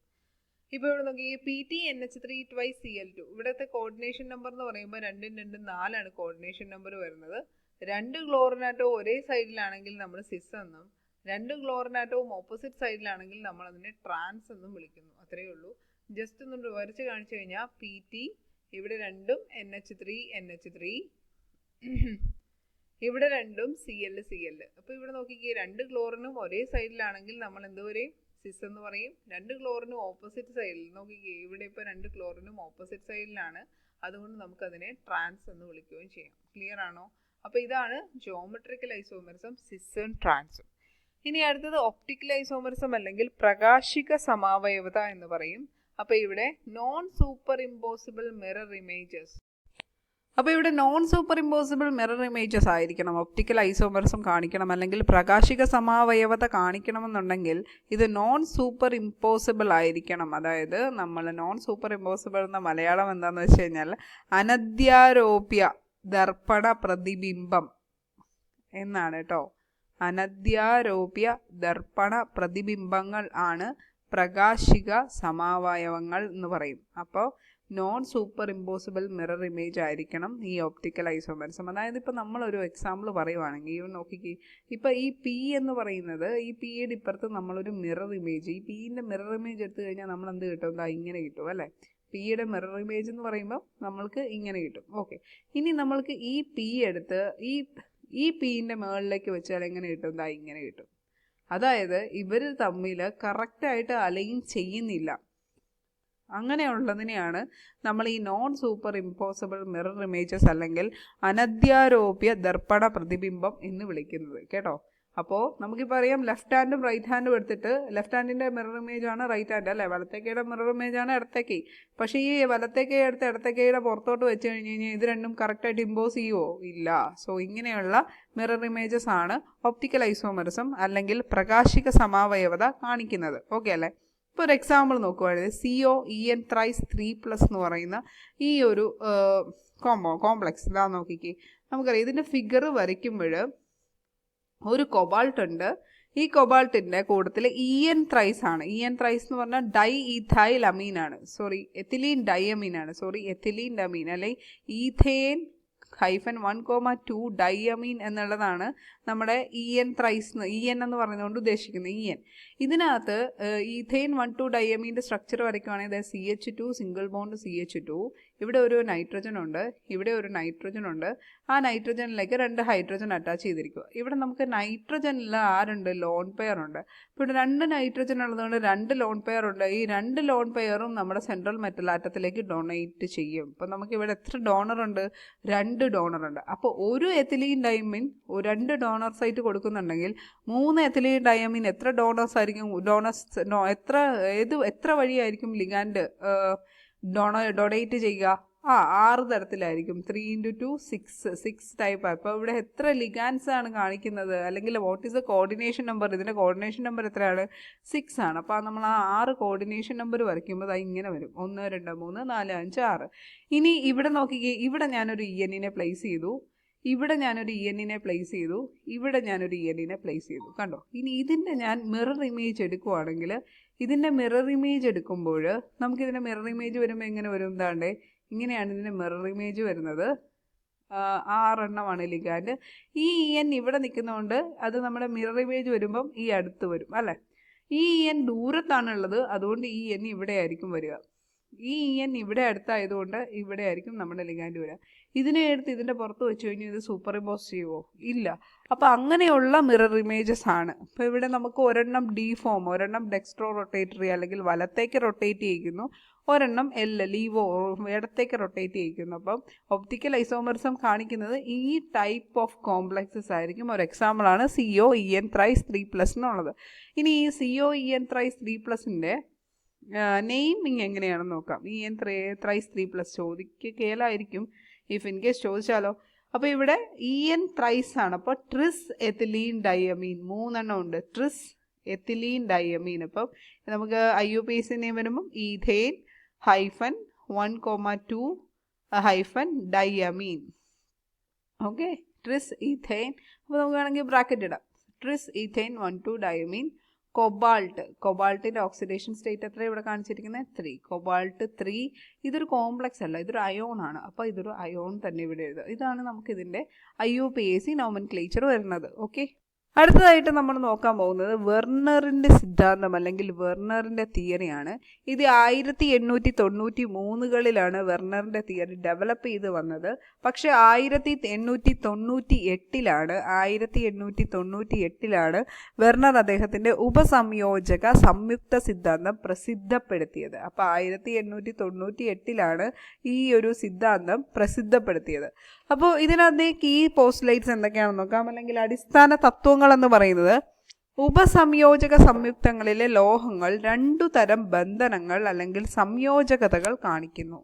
ഇപ്പോൾ ഇവിടെ നോക്കി PT NH3/Cl2 ഇവിടുത്തെ കോർഡിനേഷൻ നമ്പർ എന്ന് പറയുമ്പോൾ 2 2 4 ആണ് കോർഡിനേഷൻ നമ്പർ വരുന്നത്. 2 ക്ലോറിനാറ്റവും ഒരേ സൈഡിലാണെങ്കിൽ നമ്മൾ സിസ് എന്നും 2 ക്ലോറിനാറ്റവും ഓപ്പോസിറ്റ് സൈഡിലാണെങ്കിൽ നമ്മൾ അതിനെ ട്രാൻസ് എന്നും വിളിക്കുന്നു. അത്രയേ ഉള്ളൂ. ജസ്റ്റ് ഒന്ന് വരച്ച് കാണിച്ചു കഴിഞ്ഞാൽ PT ഇവിടെ 2 NH3 ഇവിടെ 2 Cl. അപ്പോൾ ഇവിടെ നോക്കിക്കേ, 2 ക്ലോറിനും ഒരേ സൈഡിലാണെങ്കിൽ നമ്മൾ എന്ത് പറയും? സിസ് എന്ന് പറയും. 2 ക്ലോറിനും ഓപ്പോസിറ്റ് സൈഡിൽ നോക്കിക്കേ, ഇവിടെ ഇപ്പോൾ 2 ക്ലോറിനും ഓപ്പോസിറ്റ് സൈഡിലാണ്, അതുകൊണ്ട് നമുക്കതിനെ ട്രാൻസ് എന്ന് വിളിക്കുകയും ചെയ്യാം. ക്ലിയർ ആണോ? അപ്പോൾ ഇതാണ് ജോമെട്രിക്കൽ ഐസോമർസം, സിസും ട്രാൻസും. ഇനി അടുത്തത് ഒപ്റ്റിക്കൽ ഐസോമർസം അല്ലെങ്കിൽ പ്രകാശിക സമാവയവത എന്ന് പറയും. അപ്പോൾ ഇവിടെ non super impossible mirror images. അപ്പോൾ ഇവിടെ non super impossible mirror images ആയിരിക്കണം, ഒപ്റ്റിക്കൽ ഐസോമറിസം കാണിക്കണം, അല്ലെങ്കിൽ പ്രകാശിക സമാവയവത കാണിക്കണമെന്നുണ്ടെങ്കിൽ ഇത് നോൺ സൂപ്പർ ഇമ്പോസിബിൾ ആയിരിക്കണം. അതായത് നമ്മൾ നോൺ സൂപ്പർ ഇമ്പോസിബിൾ എന്ന മലയാളം എന്താണെന്ന് വെച്ച് കഴിഞ്ഞാൽ അനധ്യാരോപ്യ ദർപ്പണ പ്രതിബിംബം എന്നാണ് കേട്ടോ. അനധ്യാരോപ്യ ദർപ്പണ പ്രതിബിംബങ്ങൾ ആണ് പ്രകാശിക സമാവയവങ്ങൾ എന്ന് പറയും. അപ്പോൾ non super impossible mirror image ആയിരിക്കണം ഈ ഒപ്റ്റിക്കൽ ഐസോമറിസം. അതായത് ഇപ്പോൾ നമ്മളൊരു എക്സാമ്പിൾ പറയുവാണെങ്കിൽ ഇവ നോക്കിക്കേ, ഇപ്പോൾ ഈ പി എന്ന് പറയുന്നത്, ഈ പിയുടെ ഇപ്പുറത്ത് നമ്മളൊരു മിറർ ഇമേജ്, ഈ പിൻ്റെ മിറർ ഇമേജ് എടുത്തു കഴിഞ്ഞാൽ നമ്മൾ എന്ത് കിട്ടും? എന്താ ഇങ്ങനെ കിട്ടും അല്ലേ? പിയുടെ മിറർ ഇമേജ് എന്ന് പറയുമ്പോൾ നമ്മൾക്ക് ഇങ്ങനെ കിട്ടും. ഓക്കെ, ഇനി നമ്മൾക്ക് ഈ പി എടുത്ത് ഈ പിൻ്റെ മുകളിലേക്ക് വെച്ചാൽ എങ്ങനെ കിട്ടും? എന്താ ഇങ്ങനെ കിട്ടും. അതായത് ഇവർ തമ്മിൽ കറക്റ്റായിട്ട് അലൈൻ ചെയ്യുന്നില്ല. അങ്ങനെയുള്ളതിനെയാണ് നമ്മൾ ഈ non super impossible mirror images അല്ലെങ്കിൽ അനധ്യാരോപ്യ ദർപ്പണ പ്രതിബിംബം എന്ന് വിളിക്കുന്നത് കേട്ടോ. അപ്പോൾ നമുക്കിപ്പോൾ അറിയാം, ലെഫ്റ്റ് ഹാൻഡും റൈറ്റ് ഹാൻഡും എടുത്തിട്ട് ലെഫ്റ്റ് ഹാൻഡിൻ്റെ മിറർ ഇമേജ് ആണ് റൈറ്റ് ഹാൻഡ് അല്ലേ, വലത്തേക്കയുടെ മിറർ ഇമേജ് ആണ് ഇടത്തേക്ക്. പക്ഷേ ഈ വലത്തേക്കൈ എടുത്ത് ഇടത്തേക്കയുടെ പുറത്തോട്ട് വെച്ച് കഴിഞ്ഞ് കഴിഞ്ഞാൽ ഇത് രണ്ടും കറക്റ്റായിട്ട് ഇമ്പോസ് ചെയ്യുമോ? ഇല്ല. സോ ഇങ്ങനെയുള്ള മിറർ ഇമേജസ് ആണ് ഒപ്റ്റിക്കൽ ഐസോമറിസം അല്ലെങ്കിൽ പ്രകാശിക സമാവയവത കാണിക്കുന്നത്. ഓക്കെ അല്ലേ? ഇപ്പോൾ ഒരു എക്സാമ്പിൾ നോക്കുവാണെങ്കിൽ COEN ത്രൈസ് 3+ എന്ന് പറയുന്ന ഈ ഒരു കോംപ്ലക്സ് ഇതാ നോക്കിക്കേ. നമുക്കറിയാം ഇതിൻ്റെ ഫിഗർ വരയ്ക്കുമ്പോൾ ഒരു കൊബാൾട്ട് ഉണ്ട്. ഈ കൊബാൾട്ടിൻ്റെ കൂട്ടത്തിൽ EN ത്രൈസ് ആണ്. EN ത്രൈസ് എന്ന് പറഞ്ഞാൽ ഡൈ ഈഥൈൽ അമീൻ ആണ്, എത്തിലീൻ ഡയമീൻ ആണ്, എത്തിലീൻ ഡമീൻ അല്ലെങ്കിൽ ഈഥേൻ -1,2 ഡയമീൻ എന്നുള്ളതാണ് നമ്മുടെ EN ത്രൈസ്. EN എന്ന് പറയുന്നതുകൊണ്ട് ഉദ്ദേശിക്കുന്നത് EN. ഇതിനകത്ത് ഈഥെയിൻ 1,2 ഡയമീൻ്റെ സ്ട്രക്ചർ വരയ്ക്കുകയാണെങ്കിൽ CH2 സിംഗിൾ ബോണ്ട് CH2, ഇവിടെ ഒരു നൈട്രജൻ ഉണ്ട്, ഇവിടെ ഒരു നൈട്രജൻ ഉണ്ട്. ആ നൈട്രജനിലേക്ക് 2 ഹൈഡ്രജൻ അറ്റാച്ച് ചെയ്തിരിക്കുക. ഇവിടെ നമുക്ക് നൈട്രജനിൽ ആരുണ്ട്? ലോൺ പെയർ ഉണ്ട്. ഇപ്പോൾ ഇവിടെ 2 നൈട്രജൻ ഉള്ളതുകൊണ്ട് 2 ലോൺ പെയർ ഉണ്ട്. ഈ 2 ലോൺ പെയറും നമ്മുടെ സെൻട്രൽ മെറ്റൽ ആറ്റത്തിലേക്ക് ഡൊണേറ്റ് ചെയ്യും. അപ്പോൾ നമുക്ക് ഇവിടെ എത്ര ഡോണർ ഉണ്ട്? 2 ഡോണർ ഉണ്ട്. അപ്പോൾ ഒരു എത്തിലീൻ ഡയമീൻ 2 ഡോണർസ് ആയിട്ട് കൊടുക്കുന്നുണ്ടെങ്കിൽ 3 എത്തിലീൻ ഡയമീൻ എത്ര ഡോണേഴ്സ് ആയിരിക്കും? എത്ര വഴിയായിരിക്കും ലിഗാൻഡ് ഡൊണേറ്റ് ചെയ്യുക? 6 തരത്തിലായിരിക്കും. 3 × 2 6 ടൈപ്പ്. അപ്പോൾ ഇവിടെ എത്ര ലിഗാൻസ് ആണ് കാണിക്കുന്നത്? അല്ലെങ്കിൽ what is the coordination number? ഇതിൻ്റെ കോർഡിനേഷൻ നമ്പർ എത്രയാണ്? 6 ആണ്. അപ്പോൾ നമ്മൾ ആ 6 കോർഡിനേഷൻ നമ്പർ വരയ്ക്കുമ്പോൾ അത് ഇങ്ങനെ വരും: 1 2 3 4 5 6. ഇനി ഇവിടെ നോക്കിക്കേ, ഇവിടെ ഞാനൊരു EN-നെ പ്ലേസ് ചെയ്തു, ഇവിടെ ഞാനൊരു EN-നെ പ്ലേസ് ചെയ്തു, ഇവിടെ ഞാനൊരു EN-നെ പ്ലേസ് ചെയ്തു. കണ്ടോ? ഇനി ഇതിൻ്റെ ഞാൻ മിറർ ഇമേജ് എടുക്കുവാണെങ്കിൽ, ഇതിൻ്റെ മിറർ ഇമേജ് എടുക്കുമ്പോൾ നമുക്കിതിൻ്റെ മിറർ ഇമേജ് വരുമ്പോൾ എങ്ങനെ വരും? എന്താണ്ടേ ഇങ്ങനെയാണ് ഇതിൻ്റെ മിറർ ഇമേജ് വരുന്നത്. 6 എണ്ണമാണ് ലിഗാൻഡ്. ഈ EN ഇവിടെ നിൽക്കുന്നതുകൊണ്ട് അത് നമ്മുടെ മിറർ ഇമേജ് വരുമ്പം ഈ അടുത്ത് വരും അല്ലേ. ഈ EN ദൂരത്താണുള്ളത്, അതുകൊണ്ട് ഈ EN ഇവിടെ ആയിരിക്കും വരിക. ഈ EN ഇവിടെ അടുത്തായതുകൊണ്ട് ഇവിടെ ആയിരിക്കും നമ്മുടെ ലിഗാൻഡ് വരിക. ഇതിനെ എടുത്ത് ഇതിൻ്റെ പുറത്ത് വെച്ച് കഴിഞ്ഞാൽ ഇത് സൂപ്പർ ഇമ്പോസ് ചെയ്യുമോ? ഇല്ല. അപ്പോൾ അങ്ങനെയുള്ള മിറർ ഇമേജസ് ആണ്. അപ്പോൾ ഇവിടെ നമുക്ക് ഒരെണ്ണം ഡീഫോം, ഒരെണ്ണം ഡെക്സ്ട്രോ റൊട്ടേറ്ററി അല്ലെങ്കിൽ വലത്തേക്ക് റൊട്ടേറ്റ് ചെയ്യിക്കുന്നു, ഒരെണ്ണം ലീവോ ഇടത്തേക്ക് റൊട്ടേറ്റ് ചെയ്യിക്കുന്നു. അപ്പം ഒപ്റ്റിക്കൽ ഐസോമറിസം കാണിക്കുന്നത് ഈ ടൈപ്പ് ഓഫ് കോംപ്ലക്സസ് ആയിരിക്കും. ഒരു എക്സാമ്പിളാണ് COEN ത്രൈസ് 3+ എന്നുള്ളത്. ഇനി ഈ COEN ത്രൈസ് 3+ൻ്റെ നെയിമിങ് എങ്ങനെയാണെന്ന് നോക്കാം. EN ത്രൈസ് 3+ ചോദിക്കുകയിലായിരിക്കും, ഇഫ് ഇൻ കേസ് ചോദിച്ചാലോ. അപ്പോൾ ഇവിടെ EN ത്രൈസ് ആണ്. അപ്പോൾ ട്രിസ് എത്തിലീൻ ഡയമീൻ 3 എണ്ണം ഉണ്ട്. Tris ethylene diamine. അപ്പം നമുക്ക് IUPAC നെയിം വരുമ്പം ethane -1,2 diamine. Okay, tris ethane. അപ്പോൾ നമുക്ക് വേണമെങ്കിൽ ബ്രാക്കറ്റ് ഇടാം. Tris ethane 1,2 diamine. കൊബാൾട്ടിൻ്റെ ഓക്സിഡേഷൻ സ്റ്റേറ്റ് എത്ര ഇവിടെ കാണിച്ചിരിക്കുന്നത്? 3. കൊബാൾട്ട് 3. ഇതൊരു കോംപ്ലക്സ് അല്ല, ഇതൊരു അയോൺ ആണ്. അപ്പോൾ ഇതൊരു അയോൺ തന്നെ ഇവിടെ എഴുതുക. ഇതാണ് നമുക്കിതിൻ്റെ IUPAC നോമൻക്ലേച്ചർ വരുന്നത്. ഓക്കെ, അടുത്തതായിട്ട് നമ്മൾ നോക്കാൻ പോകുന്നത് വെർണറിൻ്റെ സിദ്ധാന്തം അല്ലെങ്കിൽ വെർണറിൻ്റെ തിയറിയാണ്. ഇത് 1893കളിലാണ് വെർണറിൻ്റെ തിയറി ഡെവലപ്പ് ചെയ്ത് വന്നത്. പക്ഷേ 1898ലാണ് വെർണർ അദ്ദേഹത്തിൻ്റെ ഉപസംയോജക സംയുക്ത സിദ്ധാന്തം പ്രസിദ്ധപ്പെടുത്തിയത്. അപ്പോൾ 1898ലാണ് ഈ ഒരു സിദ്ധാന്തം പ്രസിദ്ധപ്പെടുത്തിയത്. അപ്പോൾ ഇതിനകത്തേക്ക് ഈ പോസ്റ്റ്ലേറ്റ്സ് എന്തൊക്കെയാണെന്ന് നോക്കാം. അല്ലെങ്കിൽ അടിസ്ഥാന തത്വങ്ങൾ എന്ന് പറയുന്നത്, ഉപസംയോജക സംയുക്തങ്ങളിലെ ലോഹങ്ങൾ 2 തരം ബന്ധനങ്ങൾ അല്ലെങ്കിൽ സംയോജകതകൾ കാണിക്കുന്നു.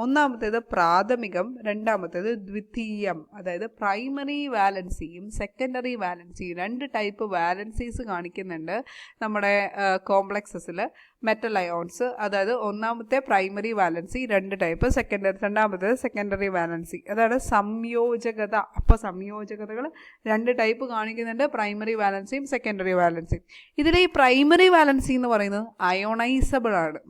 ഒന്നാമത്തേത് പ്രാഥമികം, രണ്ടാമത്തേത് ദ്വിതീയം. അതായത് പ്രൈമറി വാലൻസിയും സെക്കൻഡറി വാലൻസിയും 2 ടൈപ്പ് വാലൻസീസ് കാണിക്കുന്നുണ്ട് നമ്മുടെ കോംപ്ലക്സസിൽ മെറ്റൽ അയോൺസ്. അതായത് ഒന്നാമത്തെ പ്രൈമറി വാലൻസി 2 ടൈപ്പ്, രണ്ടാമത്തേത് സെക്കൻഡറി വാലൻസി. അതാണ് സംയോജകത. അപ്പോൾ സംയോജകതകൾ 2 ടൈപ്പ് കാണിക്കുന്നുണ്ട്, പ്രൈമറി വാലൻസിയും സെക്കൻഡറി വാലൻസിയും. ഇതിൽ ഈ പ്രൈമറി വാലൻസി എന്ന് പറയുന്നത് അയോണൈസബിൾ ആണ്.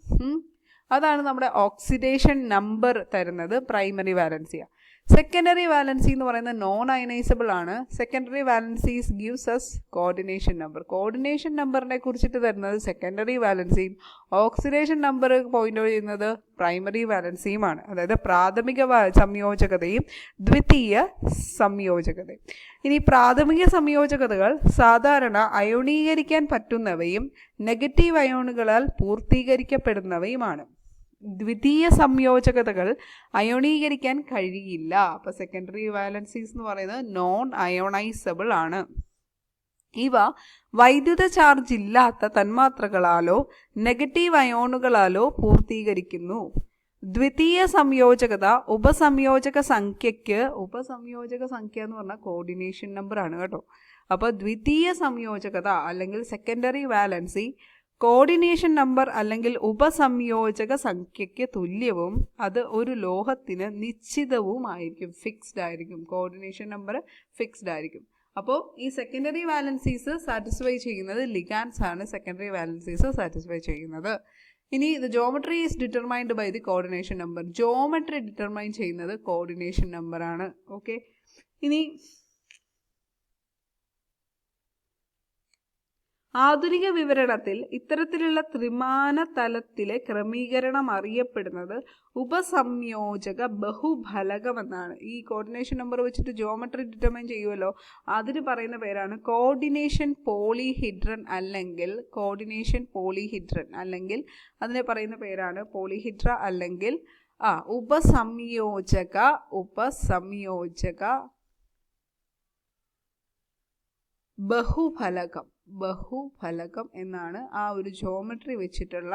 അതാണ് നമ്മുടെ ഓക്സിഡേഷൻ നമ്പർ തരുന്നത് പ്രൈമറി വാലൻസിയാണ്. സെക്കൻഡറി വാലൻസി എന്ന് പറയുന്നത് നോൺ അയനൈസബിൾ ആണ്. Secondary valencies gives us coordination number. Coordination നമ്പറിനെ കുറിച്ചിട്ട് തരുന്നത് സെക്കൻഡറി വാലൻസിയും ഓക്സിഡേഷൻ നമ്പർ പോയിന്റ് ചെയ്യുന്നത് പ്രൈമറി വാലൻസിയുമാണ്. അതായത് പ്രാഥമിക സംയോജകതയും ദ്വിതീയ സംയോജകതയും. ഇനി പ്രാഥമിക സംയോജകതകൾ സാധാരണ അയോണീകരിക്കാൻ പറ്റുന്നവയും നെഗറ്റീവ് അയോണുകളാൽ പൂർത്തീകരിക്കപ്പെടുന്നവയുമാണ്. ദ്വിതീയ സംയോജകതകൾ അയോണീകരിക്കാൻ കഴിയില്ല. അപ്പോൾ സെക്കൻഡറി വാലൻസീസ് എന്ന് പറയുന്നത് നോൺ അയോണൈസബിൾ ആണ്. ഇവ വൈദ്യുത ചാർജ് ഇല്ലാത്ത തന്മാത്രകളാലോ നെഗറ്റീവ് അയോണുകളാലോ പൂർത്തീകരിക്കുന്നു. ദ്വിതീയ സംയോജകത ഉപസംയോജക സംഖ്യ എന്ന് പറഞ്ഞാൽ കോർഡിനേഷൻ നമ്പർ ആണ് കേട്ടോ. അപ്പോൾ ദ്വിതീയ സംയോജകത അല്ലെങ്കിൽ സെക്കൻഡറി വാലൻസി കോർഡിനേഷൻ നമ്പർ അല്ലെങ്കിൽ ഉപസംയോജക സംഖ്യയ്ക്ക് തുല്യവും അത് ഒരു ലോഹത്തിന് നിശ്ചിതവുമായിരിക്കും, ഫിക്സ്ഡ് ആയിരിക്കും. കോർഡിനേഷൻ നമ്പർ ഫിക്സ്ഡ് ആയിരിക്കും. അപ്പോൾ ഈ സെക്കൻഡറി വാലൻസീസ് സാറ്റിസ്ഫൈ ചെയ്യുന്നത് ലിഗാൻഡ്സ് ആണ്. സെക്കൻഡറി വാലൻസീസ് സാറ്റിസ്ഫൈ ചെയ്യുന്നത്. ഇനി the geometry is determined by the coordination number. Geometry determine ചെയ്യുന്നത് കോർഡിനേഷൻ നമ്പർ ആണ്. ഓക്കെ, ഇനി ആധുനിക വിവരണത്തിൽ ഇത്തരത്തിലുള്ള ത്രിമാന തലത്തിലെ ക്രമീകരണം അറിയപ്പെടുന്നത് ഉപസംയോജക ബഹുഫലകം എന്നാണ്. ഈ കോർഡിനേഷൻ നമ്പർ വെച്ചിട്ട് ജോമെട്രി ഡിറ്റർമൈൻ ചെയ്യുമല്ലോ, അതിന് പറയുന്ന പേരാണ് കോർഡിനേഷൻ പോളിഹിഡ്രൻ അല്ലെങ്കിൽ അതിനെ പറയുന്ന പേരാണ് പോളിഹിഡ്ര അല്ലെങ്കിൽ ഉപസംയോജക ബഹുഫലകം എന്നാണ് ആ ഒരു ജോമെട്രി വെച്ചിട്ടുള്ള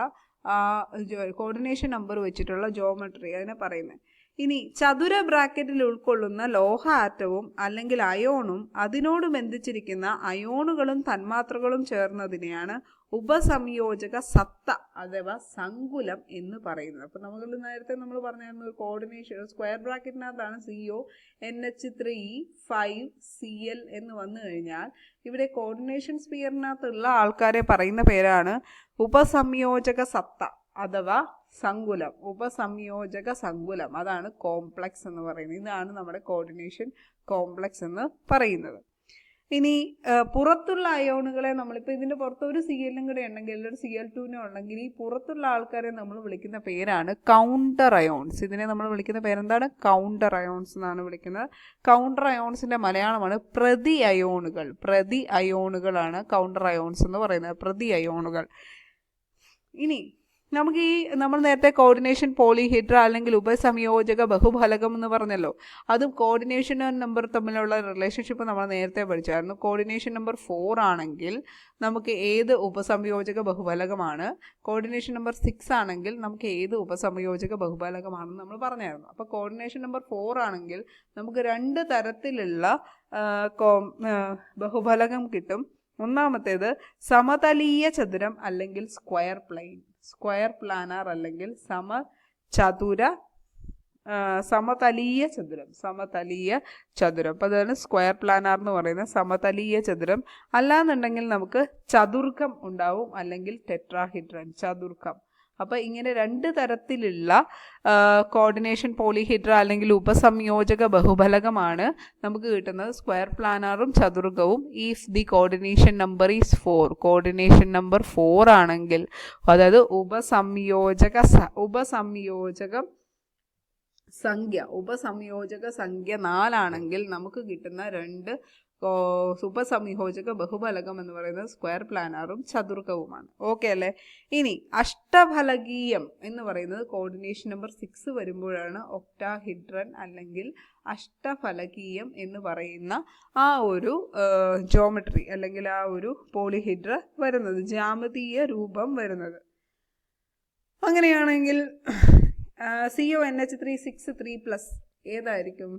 കോർഡിനേഷൻ നമ്പർ വെച്ചിട്ടുള്ള ജോമെട്രി അതിനെ പറയുന്നത്. ഇനി ചതുര ബ്രാക്കറ്റിൽ ഉൾക്കൊള്ളുന്ന ലോഹ ആറ്റവും അല്ലെങ്കിൽ അയോണും അതിനോട് ബന്ധിച്ചിരിക്കുന്ന അയോണുകളും തന്മാത്രകളും ചേർന്നതിനെയാണ് ഉപസംയോജക സത്ത അഥവാ സങ്കുലം എന്ന് പറയുന്നത്. അപ്പം നമുക്ക് നേരത്തെ നമ്മൾ പറഞ്ഞായിരുന്നു കോർഡിനേഷൻ സ്ക്വയർ ബ്രാക്കറ്റിനകത്താണ് CONH3 5Cl എന്ന് വന്നു കഴിഞ്ഞാൽ ഇവിടെ കോർഡിനേഷൻ സ്പിയറിനകത്തുള്ള ആൾക്കാരെ പറയുന്ന പേരാണ് ഉപസംയോജക സത്ത അഥവാ സങ്കുലം. ഉപസംയോജക സങ്കുലം, അതാണ് കോംപ്ലക്സ് എന്ന് പറയുന്നത്. ഇതാണ് നമ്മുടെ കോർഡിനേഷൻ കോംപ്ലക്സ് എന്ന് പറയുന്നത്. ഇനി പുറത്തുള്ള അയോണുകളെ നമ്മളിപ്പോൾ ഇതിൻ്റെ പുറത്ത് ഒരു Cl കൂടെ ഉണ്ടെങ്കിൽ ഒരു Cl2 ഉണ്ടെങ്കിൽ ഈ പുറത്തുള്ള ആൾക്കാരെ നമ്മൾ വിളിക്കുന്ന പേരാണ് കൗണ്ടർ അയോൺസ്. ഇതിനെ നമ്മൾ വിളിക്കുന്ന പേരെന്താണ്? കൗണ്ടർ അയോൺസ് എന്നാണ് വിളിക്കുന്നത്. കൗണ്ടർ അയോൺസിൻ്റെ മലയാളമാണ് പ്രതി അയോണുകളാണ് കൗണ്ടർ അയോൺസ് എന്ന് പറയുന്നത്, പ്രതി അയോണുകൾ. ഇനി നമുക്ക് നമ്മൾ നേരത്തെ കോർഡിനേഷൻ പോളിഹിഡ്ര അല്ലെങ്കിൽ ഉപസംയോജക ബഹുഫലകം എന്ന് പറഞ്ഞല്ലോ, അതും കോർഡിനേഷൻ നമ്പർ തമ്മിലുള്ള റിലേഷൻഷിപ്പ് നമ്മൾ നേരത്തെ പഠിച്ചായിരുന്നു. കോർഡിനേഷൻ നമ്പർ 4 ആണെങ്കിൽ നമുക്ക് ഏത് ഉപസംയോജക ബഹുഫലകമാണ്, കോർഡിനേഷൻ നമ്പർ 6 ആണെങ്കിൽ നമുക്ക് ഏത് ഉപസംയോജക ബഹുഫലകമാണെന്ന് നമ്മൾ പറഞ്ഞായിരുന്നു. അപ്പോൾ കോർഡിനേഷൻ നമ്പർ 4 ആണെങ്കിൽ നമുക്ക് 2 തരത്തിലുള്ള ബഹുഫലകം കിട്ടും. ഒന്നാമത്തേത് സമതലീയ ചതുരം അല്ലെങ്കിൽ സ്ക്വയർ പ്ലാനാർ അല്ലെങ്കിൽ സമതലീയ ചതുരം. അപ്പോൾ അതാണ് സ്ക്വയർ പ്ലാനാർ എന്ന് പറയുന്നത്, സമതലീയ ചതുരം. അല്ലാന്നുണ്ടെങ്കിൽ നമുക്ക് ചതുർക്കം ഉണ്ടാവും അല്ലെങ്കിൽ ടെട്രാഹിഡ്രൻ, ചതുർക്കം. അപ്പോൾ ഇങ്ങനെ 2 തരത്തിലുള്ള കോർഡിനേഷൻ പോളിഹിഡ്ര അല്ലെങ്കിൽ ഉപസംയോജക ബഹുഫലകമാണ് നമുക്ക് കിട്ടുന്നത്, സ്ക്വയർ പ്ലാനാറും ചതുർഗവും. If the coordination number is 4, coordination number 4 ആണെങ്കിൽ, അതായത് ഉപസംയോജക സംഖ്യ 4 ആണെങ്കിൽ നമുക്ക് കിട്ടുന്ന 2 ഉപസംയോജക ബഹുഫലകം എന്ന് പറയുന്നത് സ്ക്വയർ പ്ലാനാറും ചതുർക്കവുമാണ്. ഓക്കെ അല്ലേ? ഇനി അഷ്ടഫലകീയം എന്ന് പറയുന്നത് കോർഡിനേഷൻ നമ്പർ 6 വരുമ്പോഴാണ് ഒക്ടാഹിഡ്രൻ അല്ലെങ്കിൽ അഷ്ടഫലകീയം എന്ന് പറയുന്ന ആ ഒരു ജോമെട്രി അല്ലെങ്കിൽ ആ ഒരു പോളിഹിഡ്ര വരുന്നത്, ജാമിതീയ രൂപം വരുന്നത്. അങ്ങനെയാണെങ്കിൽ CONH3 6 ഏതായിരിക്കും?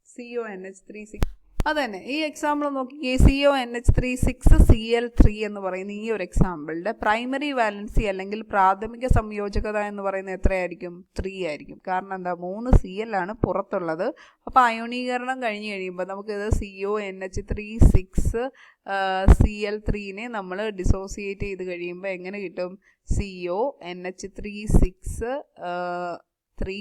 CONH3 6 അത് തന്നെ. ഈ എക്സാമ്പിൾ നോക്കിക്കേ, CONH3 6Cl3 എന്ന് പറയുന്ന ഈ ഒരു എക്സാമ്പിളിൻ്റെ പ്രൈമറി വാലൻസി അല്ലെങ്കിൽ പ്രാഥമിക സംയോജകത എന്ന് പറയുന്നത് എത്രയായിരിക്കും? 3 ആയിരിക്കും. കാരണം എന്താ, 3 Cl ആണ് പുറത്തുള്ളത്. അപ്പോൾ അയോണീകരണം കഴിഞ്ഞ് കഴിയുമ്പോൾ നമുക്കിത് CONH3 6Cl3നെ നമ്മൾ ഡിസോസിയേറ്റ് ചെയ്ത് കഴിയുമ്പോൾ എങ്ങനെ കിട്ടും? CONH3 6 3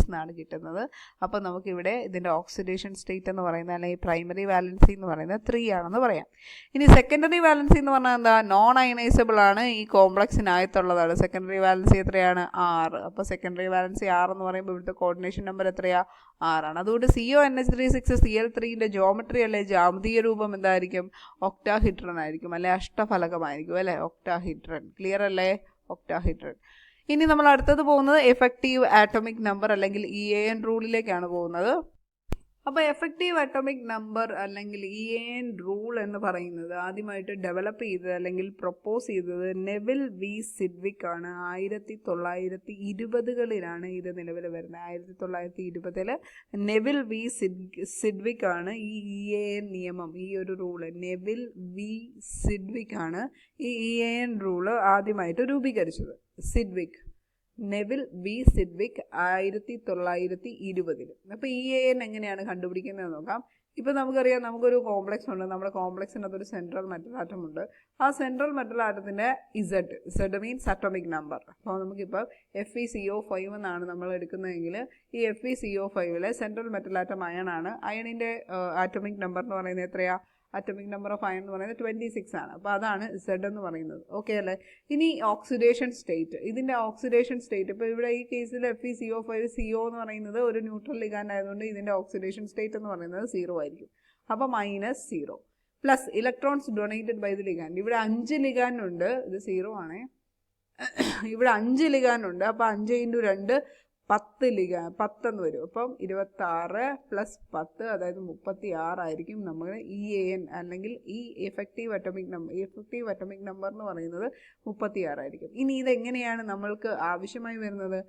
എന്നാണ് കിട്ടുന്നത്. അപ്പോൾ നമുക്കിവിടെ ഇതിൻ്റെ ഓക്സിഡേഷൻ സ്റ്റേറ്റ് എന്ന് പറയുന്നത് അല്ലെങ്കിൽ പ്രൈമറി വാലൻസി എന്ന് പറയുന്നത് 3 ആണെന്ന് പറയാം. ഇനി സെക്കൻഡറി വാലൻസി എന്ന് പറഞ്ഞാൽ എന്താ? നോൺ അയനൈസബിൾ ആണ്, ഈ കോംപ്ലക്സിനകത്തുള്ളതാണ്. സെക്കൻഡറി വാലൻസി എത്രയാണ്? 6. അപ്പോൾ സെക്കൻഡറി വാലൻസി 6 എന്ന് പറയുമ്പോൾ ഇവിടുത്തെ കോർഡിനേഷൻ നമ്പർ എത്രയാ? 6 ആണ്. അതുകൊണ്ട് CONH3 6Cl3ൻ്റെ ജോമെട്രി അല്ലെ ജാമിതീയ രൂപം എന്തായിരിക്കും? ഒക്ടാഹിഡ്രൺ ആയിരിക്കും, അല്ലെ അഷ്ടഫലകമായിരിക്കും, അല്ലേ? ഒക്ടാഹിഡ്രൺ. ക്ലിയർ അല്ലേ? ഒക്ടാഹിഡ്രൺ. ഇനി നമ്മൾ അടുത്തത് പോകുന്നത് എഫക്റ്റീവ് ആറ്റോമിക് നമ്പർ അല്ലെങ്കിൽ EAN റൂളിലേക്കാണ് പോകുന്നത്. അപ്പോൾ എഫക്റ്റീവ് ആറ്റോമിക് നമ്പർ അല്ലെങ്കിൽ EAN റൂൾ എന്ന് പറയുന്നത് ആദ്യമായിട്ട് ഡെവലപ്പ് ചെയ്തത് അല്ലെങ്കിൽ പ്രൊപ്പോസ് ചെയ്തത് നെവിൽ വി സിഡ്വിക് ആണ്. 1920കളിലാണ് ഇത് നിലവിൽ വരുന്നത്. 1920 നെവിൽ വി സിഡ്വിക് ആണ് ഈ EAN നിയമം, ഈ ഒരു റൂള്. നെവിൽ വി സിഡ്വിക് ആണ് ഈ EAN റൂള് ആദ്യമായിട്ട് രൂപീകരിച്ചത്. Nevil V Sidgwick 1920. അപ്പോൾ EAN എങ്ങനെയാണ് കണ്ടുപിടിക്കുന്നത് നോക്കാം. ഇപ്പോൾ നമുക്കറിയാം, നമുക്കൊരു കോംപ്ലക്സ് ഉണ്ട്. നമ്മുടെ കോംപ്ലക്സിനകത്തൊരു സെൻട്രൽ മെറ്റൽ ആറ്റം ഉണ്ട്. ആ സെൻട്രൽ മെറ്റൽ ആറ്റത്തിൻ്റെ Z മീൻസ് അറ്റോമിക് നമ്പർ. അപ്പോൾ നമുക്കിപ്പോൾ FeCO5 എന്നാണ് നമ്മൾ എടുക്കുന്നതെങ്കിൽ ഈ FeCO5ലെ സെൻട്രൽ മെറ്റൽ ആറ്റം അയണാണ്. അയണിൻ്റെ ആറ്റോമിക് നമ്പർ എന്ന് പറയുന്നത് എത്രയാ? അറ്റോമിക് നമ്പർ ഓഫ് അയൺ എന്ന് പറയുന്നത് 26 ആണ്. അപ്പോൾ അതാണ് Z എന്ന് പറയുന്നത്. ഓക്കെ അല്ലേ? ഇനി ഓക്സിഡേഷൻ സ്റ്റേറ്റ്, ഇതിൻ്റെ ഓക്സിഡേഷൻ സ്റ്റേറ്റ് ഇപ്പോൾ ഇവിടെ ഈ കേസിൽ FeCO5 CO എന്ന് പറയുന്നത് ഒരു ന്യൂട്രൽ ലിഗാൻഡ് ആയതുകൊണ്ട് ഇതിൻ്റെ ഓക്സിഡേഷൻ സ്റ്റേറ്റ് എന്ന് പറയുന്നത് 0 ആയിരിക്കും. അപ്പോൾ -0 plus electrons donated by the ligand. ഇവിടെ 5 ലിഗാൻഡ് ഉണ്ട്, ഇത് 0 ആണ്. ഇവിടെ 5 ലിഗാൻഡ് ഉണ്ട്. അപ്പോൾ 5 × 2 10 എന്ന് വരും. അപ്പം 26 + 10 അതായത് 36 ആയിരിക്കും നമ്മുടെ EAN അല്ലെങ്കിൽ ഈ എഫക്റ്റീവ് അറ്റോമിക് നമ്പർ എന്ന് പറയുന്നത് 36 ആയിരിക്കും. ഇനി ഇതെങ്ങനെയാണ് നമ്മൾക്ക് ആവശ്യമായി വരുന്നത്?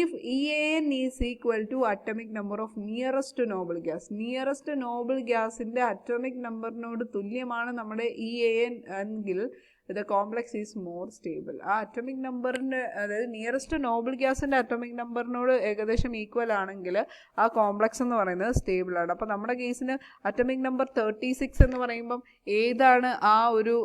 If EAN is equal to atomic number of nearest noble gas, nearest Noble ഗ്യാസിൻ്റെ അറ്റോമിക് നമ്പറിനോട് തുല്യമാണ് നമ്മുടെ EAN എങ്കിൽ the complex is more stable. ആ അറ്റോമിക് നമ്പറിൻ്റെ, അതായത് നിയറസ്റ്റ് നോബിൾ ഗ്യാസിൻ്റെ അറ്റോമിക് നമ്പറിനോട് ഏകദേശം ഈക്വൽ ആണെങ്കിൽ ആ കോംപ്ലക്സ് എന്ന് പറയുന്നത് സ്റ്റേബിൾ ആണ്. അപ്പോൾ നമ്മുടെ കേസിന് അറ്റോമിക് നമ്പർ 36 എന്ന് പറയുമ്പം ഏതാണ് ആ ഒരു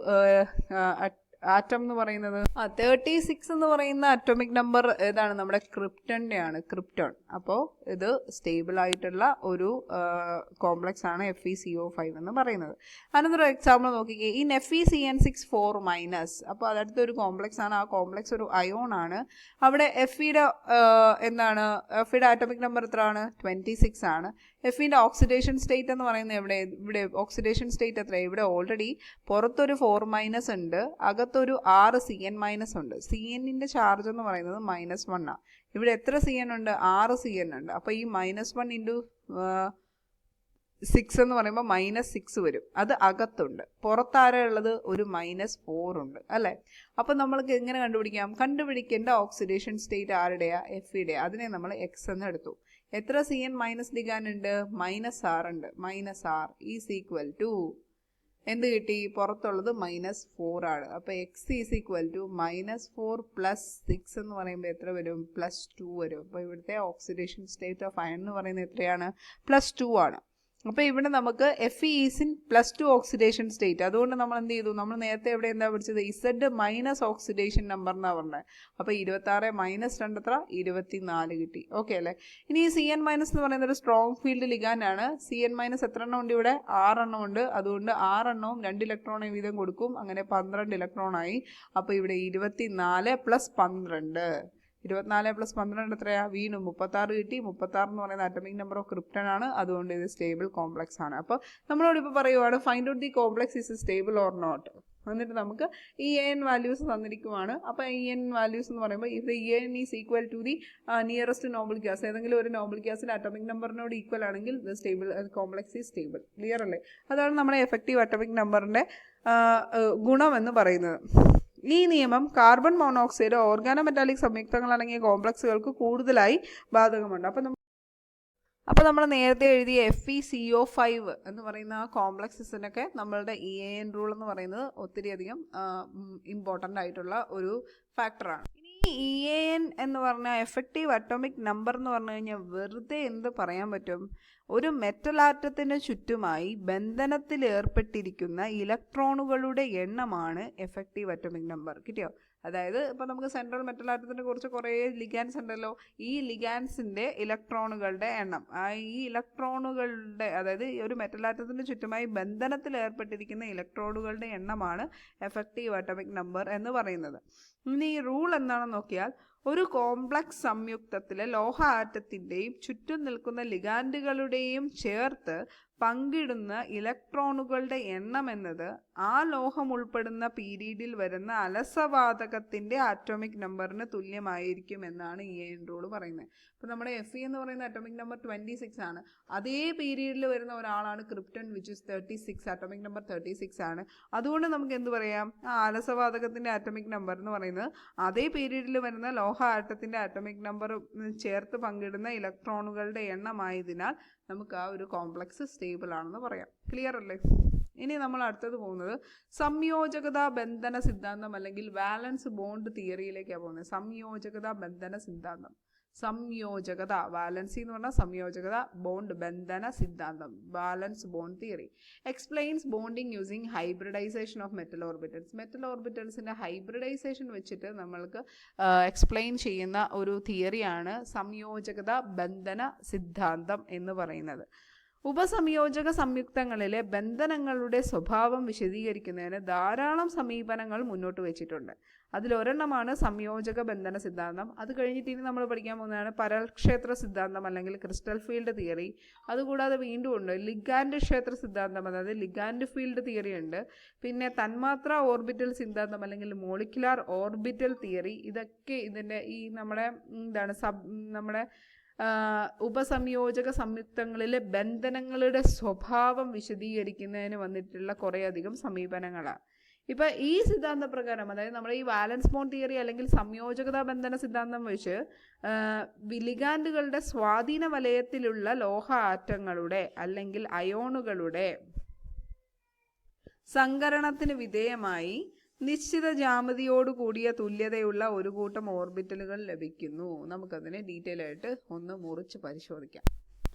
ആറ്റം എന്ന് പറയുന്നത്? 36 എന്ന് പറയുന്ന അറ്റോമിക് നമ്പർ ഏതാണ്? നമ്മുടെ ക്രിപ്റ്റൻ്റെ ആണ്, ക്രിപ്റ്റോൺ. അപ്പോൾ ഇത് സ്റ്റേബിൾ ആയിട്ടുള്ള ഒരു കോംപ്ലക്സ് ആണ് FeCO5 എന്ന് പറയുന്നത്. അനന്തര എക്സാമ്പിൾ നോക്കിക്കേ, ഈ FeCN6 അപ്പോൾ അതടുത്തൊരു കോംപ്ലക്സ് ആണ്. ആ കോംപ്ലക്സ് ഒരു അയോൺ ആണ്. അവിടെ Feയുടെ എന്താണ്? Feയുടെ ആറ്റോമിക് നമ്പർ എത്രയാണ്? 26 ആണ്. Feൻ്റെ ഓക്സിഡേഷൻ സ്റ്റേറ്റ് എന്ന് പറയുന്നത് ഇവിടെ ഓക്സിഡേഷൻ സ്റ്റേറ്റ് എത്രയാണ്? ഇവിടെ ഓൾറെഡി പുറത്തൊരു 4- ഉണ്ട്, അകത്തൊരു 6 CN- ഉണ്ട്. CNൻ്റെ ചാർജ് എന്ന് പറയുന്നത് -1 ആണ്. ഇവിടെ എത്ര CN ഉണ്ട്? 6 CN ഉണ്ട്. അപ്പോൾ ഈ -1 × 6 എന്ന് പറയുമ്പോൾ -6 വരും. അത് അകത്തുണ്ട്. പുറത്താരുള്ളത്? ഒരു -4 ഉണ്ട്, അല്ലേ? അപ്പോൾ നമ്മൾക്ക് എങ്ങനെ കണ്ടുപിടിക്കേണ്ട ഓക്സിഡേഷൻ സ്റ്റേറ്റ് ആരുടെയാ? Feയുടെ. അതിനെ നമ്മൾ X എന്ന് എടുത്തു. എത്ര CN- ലിഗാൻ ഉണ്ട്? -R ഉണ്ട്. -R ഈസ് ഈക്വൽ ടു എന്ത് കിട്ടി? പുറത്തുള്ളത് -4 ആണ്. അപ്പോൾ X ഈസ് ഈക്വൽ ടു -4 + 6 എന്ന് പറയുമ്പോൾ എത്ര വരും? +2 വരും. അപ്പോൾ ഇവിടുത്തെ ഓക്സിഡേഷൻ സ്റ്റേറ്റ് ഓഫ് അയൺ എന്ന് പറയുന്നത് എത്രയാണ്? +2 ആണ്. അപ്പോൾ ഇവിടെ നമുക്ക് Fe is in +2 oxidation state. അതുകൊണ്ട് നമ്മൾ എന്ത് ചെയ്തു? നമ്മൾ നേരത്തെ എവിടെ എന്താ പഠിച്ചത്? Z മൈനസ് ഓക്സിഡേഷൻ നമ്പർ എന്നാണ് പറഞ്ഞത്. അപ്പോൾ 26 - 2 എത്ര? 24 കിട്ടി. ഓക്കെ അല്ലേ? ഇനി ഈ CN- എന്ന് പറയുന്നത് ഒരു സ്ട്രോങ് ഫീൽഡ് ലിഗാൻഡ് ആണ്. CN- എത്ര എണ്ണം ഉണ്ട്? ഇവിടെ 6 എണ്ണം ഉണ്ട്. അതുകൊണ്ട് 6 എണ്ണവും 2 ഇലക്ട്രോണെ വീതം കൊടുക്കും. അങ്ങനെ 12 ഇലക്ട്രോണായി. അപ്പോൾ ഇവിടെ 24 + 12 24 + 12 എത്രയാ? വീണ്ടും 36 കിട്ടി. 36 എന്ന് പറയുന്ന അറ്റോമിക് നമ്പർ ഓഫ് ക്രിപ്റ്റൺ ആണ്. അതുകൊണ്ട് ഇത് സ്റ്റേബിൾ കോംപ്ലക്സ് ആണ്. അപ്പോൾ നമ്മളോട് ഇപ്പോൾ പറയുവാണ് find out the complex is stable or not. എന്നിട്ട് നമുക്ക് EAN വാല്യൂസ് തന്നിരിക്കുവാണ്. അപ്പോൾ EAN വാല്യൂസ് എന്ന് പറയുമ്പോൾ ഇത് EAN is equal to the nearest noble gas. ഏതെങ്കിലും ഒരു നോബിൾ ഗ്യാസിൻ്റെ അറ്റോമിക് നമ്പറിനോട് ഈക്വൽ ആണെങ്കിൽ the stable complex is stable. Clear അല്ലേ? അതാണ് നമ്മുടെ എഫക്റ്റീവ് അറ്റോമിക് നമ്പറിൻ്റെ ഗുണം എന്ന് പറയുന്നത്. ഈ നിയമം കാർബൺ മോണോക്സൈഡ് ഓർഗാനോമെറ്റാലിക് സംയുക്തങ്ങളടങ്ങിയ കോംപ്ലക്സുകൾക്ക് കൂടുതലായി ബാധകമുണ്ട്. അപ്പോൾ നമ്മൾ നേരത്തെ എഴുതിയ FeCO5 എന്ന് പറയുന്ന ആ കോംപ്ലക്സസിനൊക്കെ നമ്മളുടെ EAN റൂൾ എന്ന് പറയുന്നത് ഒത്തിരിയധികം ഇമ്പോർട്ടൻ്റ് ആയിട്ടുള്ള ഒരു ഫാക്ടറാണ്. ഇനി EAN എന്ന് പറഞ്ഞാൽ എഫക്റ്റീവ് അറ്റോമിക് നമ്പർ എന്ന് പറഞ്ഞു കഴിഞ്ഞാൽ വെറുതെ എന്ത് പറയാൻ പറ്റും? ഒരു മെറ്റൽ ആറ്റത്തിന് ചുറ്റുമായി ബന്ധനത്തിൽ ഏർപ്പെട്ടിരിക്കുന്ന ഇലക്ട്രോണുകളുടെ എണ്ണമാണ് എഫക്റ്റീവ് അറ്റോമിക് നമ്പർ. കിട്ടിയോ? അതായത് ഇപ്പോൾ നമുക്ക് സെൻട്രൽ മെറ്റൽ ആറ്റത്തിനെ കുറിച്ച് കുറേ ലിഗാൻസ് ഉണ്ടല്ലോ. ഈ ലിഗാൻസിൻ്റെ ഇലക്ട്രോണുകളുടെ എണ്ണം, ഈ ഇലക്ട്രോണുകളുടെ, അതായത് ഒരു മെറ്റൽ ആറ്റത്തിന് ചുറ്റുമായി ബന്ധനത്തിൽ ഏർപ്പെട്ടിരിക്കുന്ന ഇലക്ട്രോണുകളുടെ എണ്ണമാണ് എഫക്റ്റീവ് അറ്റോമിക് നമ്പർ എന്ന് പറയുന്നത്. ഇനി ഈ റൂൾ എന്താണെന്ന് നോക്കിയാൽ, ഒരു കോംപ്ലക്സ് സംയുക്തത്തിലെ ലോഹ ആറ്റത്തിൻ്റെയും ചുറ്റും നിൽക്കുന്ന ലിഗാൻഡുകളുടെയും ചേർത്ത് പങ്കിടുന്ന ഇലക്ട്രോണുകളുടെ എണ്ണം എന്നത് ആ ലോഹം ഉൾപ്പെടുന്ന പീരീഡിൽ വരുന്ന അലസവാതകത്തിൻ്റെ ആറ്റോമിക് നമ്പറിന് തുല്യമായിരിക്കും എന്നാണ് EAN റൂൾ പറയുന്നത്. അപ്പോൾ നമ്മുടെ Fe എന്ന് പറയുന്ന ആറ്റോമിക് നമ്പർ 26 ആണ്. അതേ പീരീഡിൽ വരുന്ന ഒരാളാണ് krypton, which is 36, atomic number 36 ആണ്. അതുകൊണ്ട് നമുക്ക് എന്ത് പറയാം? ആ അലസവാതകത്തിൻ്റെ ആറ്റോമിക് നമ്പർ എന്ന് പറയുന്നത് അതേ പീരീഡിൽ വരുന്ന ലോഹ ആറ്റത്തിൻ്റെ ആറ്റോമിക് നമ്പർ ചേർത്ത് പങ്കിടുന്ന ഇലക്ട്രോണുകളുടെ എണ്ണമായതിനാൽ നമുക്ക് ആ ഒരു കോംപ്ലക്സ് സ്റ്റേബിൾ ആണെന്ന് പറയാം. ക്ലിയർ അല്ലേ? ഇനി നമ്മൾ അടുത്തത് പോകുന്നത് സംയോജകതാ ബന്ധന സിദ്ധാന്തം അല്ലെങ്കിൽ വാലൻസ് ബോണ്ട് തിയറിയിലേക്കാണ് പോകുന്നത്. സംയോജകതാ ബന്ധന സിദ്ധാന്തം, സംയോജകത, വാലൻസി എന്ന് പറഞ്ഞാൽ സംയോജകത, ബോണ്ട് ബന്ധന സിദ്ധാന്തം, valence bond theory explains bonding using hybridisation of metal orbitals. Metal ഓർബിറ്റൽസിൻ്റെ ഹൈബ്രിഡൈസേഷൻ വെച്ചിട്ട് നമ്മൾക്ക് എക്സ്പ്ലെയിൻ ചെയ്യുന്ന ഒരു തിയറിയാണ് സംയോജകത ബന്ധന സിദ്ധാന്തം എന്ന് പറയുന്നത്. ഉപസംയോജക സംയുക്തങ്ങളിലെ ബന്ധനങ്ങളുടെ സ്വഭാവം വിശദീകരിക്കുന്നതിന് ധാരാളം സമീപനങ്ങൾ മുന്നോട്ട് വെച്ചിട്ടുണ്ട്. അതിലൊരെണ്ണമാണ് സംയോജക ബന്ധന സിദ്ധാന്തം. അത് കഴിഞ്ഞിട്ട് ഇനി നമ്മൾ പഠിക്കാൻ പോകുന്നതാണ് പരൽക്ഷേത്ര സിദ്ധാന്തം അല്ലെങ്കിൽ ക്രിസ്റ്റൽ ഫീൽഡ് തിയറി. അതുകൂടാതെ വീണ്ടും ഉണ്ട് ലിഗാൻഡ് ക്ഷേത്ര സിദ്ധാന്തം, അതായത് ലിഗാൻഡ് ഫീൽഡ് തിയറി ഉണ്ട്. പിന്നെ തന്മാത്ര ഓർബിറ്റൽ സിദ്ധാന്തം അല്ലെങ്കിൽ മോളിക്കുലാർ ഓർബിറ്റൽ തിയറി. ഇതൊക്കെ ഇതിൻ്റെ ഈ നമ്മുടെ ഉപസംയോജക സംയുക്തങ്ങളിലെ ബന്ധനങ്ങളുടെ സ്വഭാവം വിശദീകരിക്കുന്നതിന് വന്നിട്ടുള്ള കുറേയധികം സമീപനങ്ങളാണ്. ഇപ്പം ഈ സിദ്ധാന്ത പ്രകാരം, അതായത് നമ്മുടെ ഈ വാലൻസ് ബോണ്ട് തിയറി അല്ലെങ്കിൽ സംയോജകതാ ബന്ധന സിദ്ധാന്തം വെച്ച് ലിഗാൻഡുകളുടെ സ്വാധീന വലയത്തിലുള്ള ലോഹ ആറ്റങ്ങളുടെ അല്ലെങ്കിൽ അയോണുകളുടെ സങ്കരണത്തിന് വിധേയമായി നിശ്ചിത ജാമിതിയോട് കൂടിയ തുല്യതയുള്ള ഒരു കൂട്ടം ഓർബിറ്റലുകൾ ലഭിക്കുന്നു. നമുക്കതിനെ ഡീറ്റെയിൽ ആയിട്ട് ഒന്ന് മുറിച്ച് പരിശോധിക്കാം.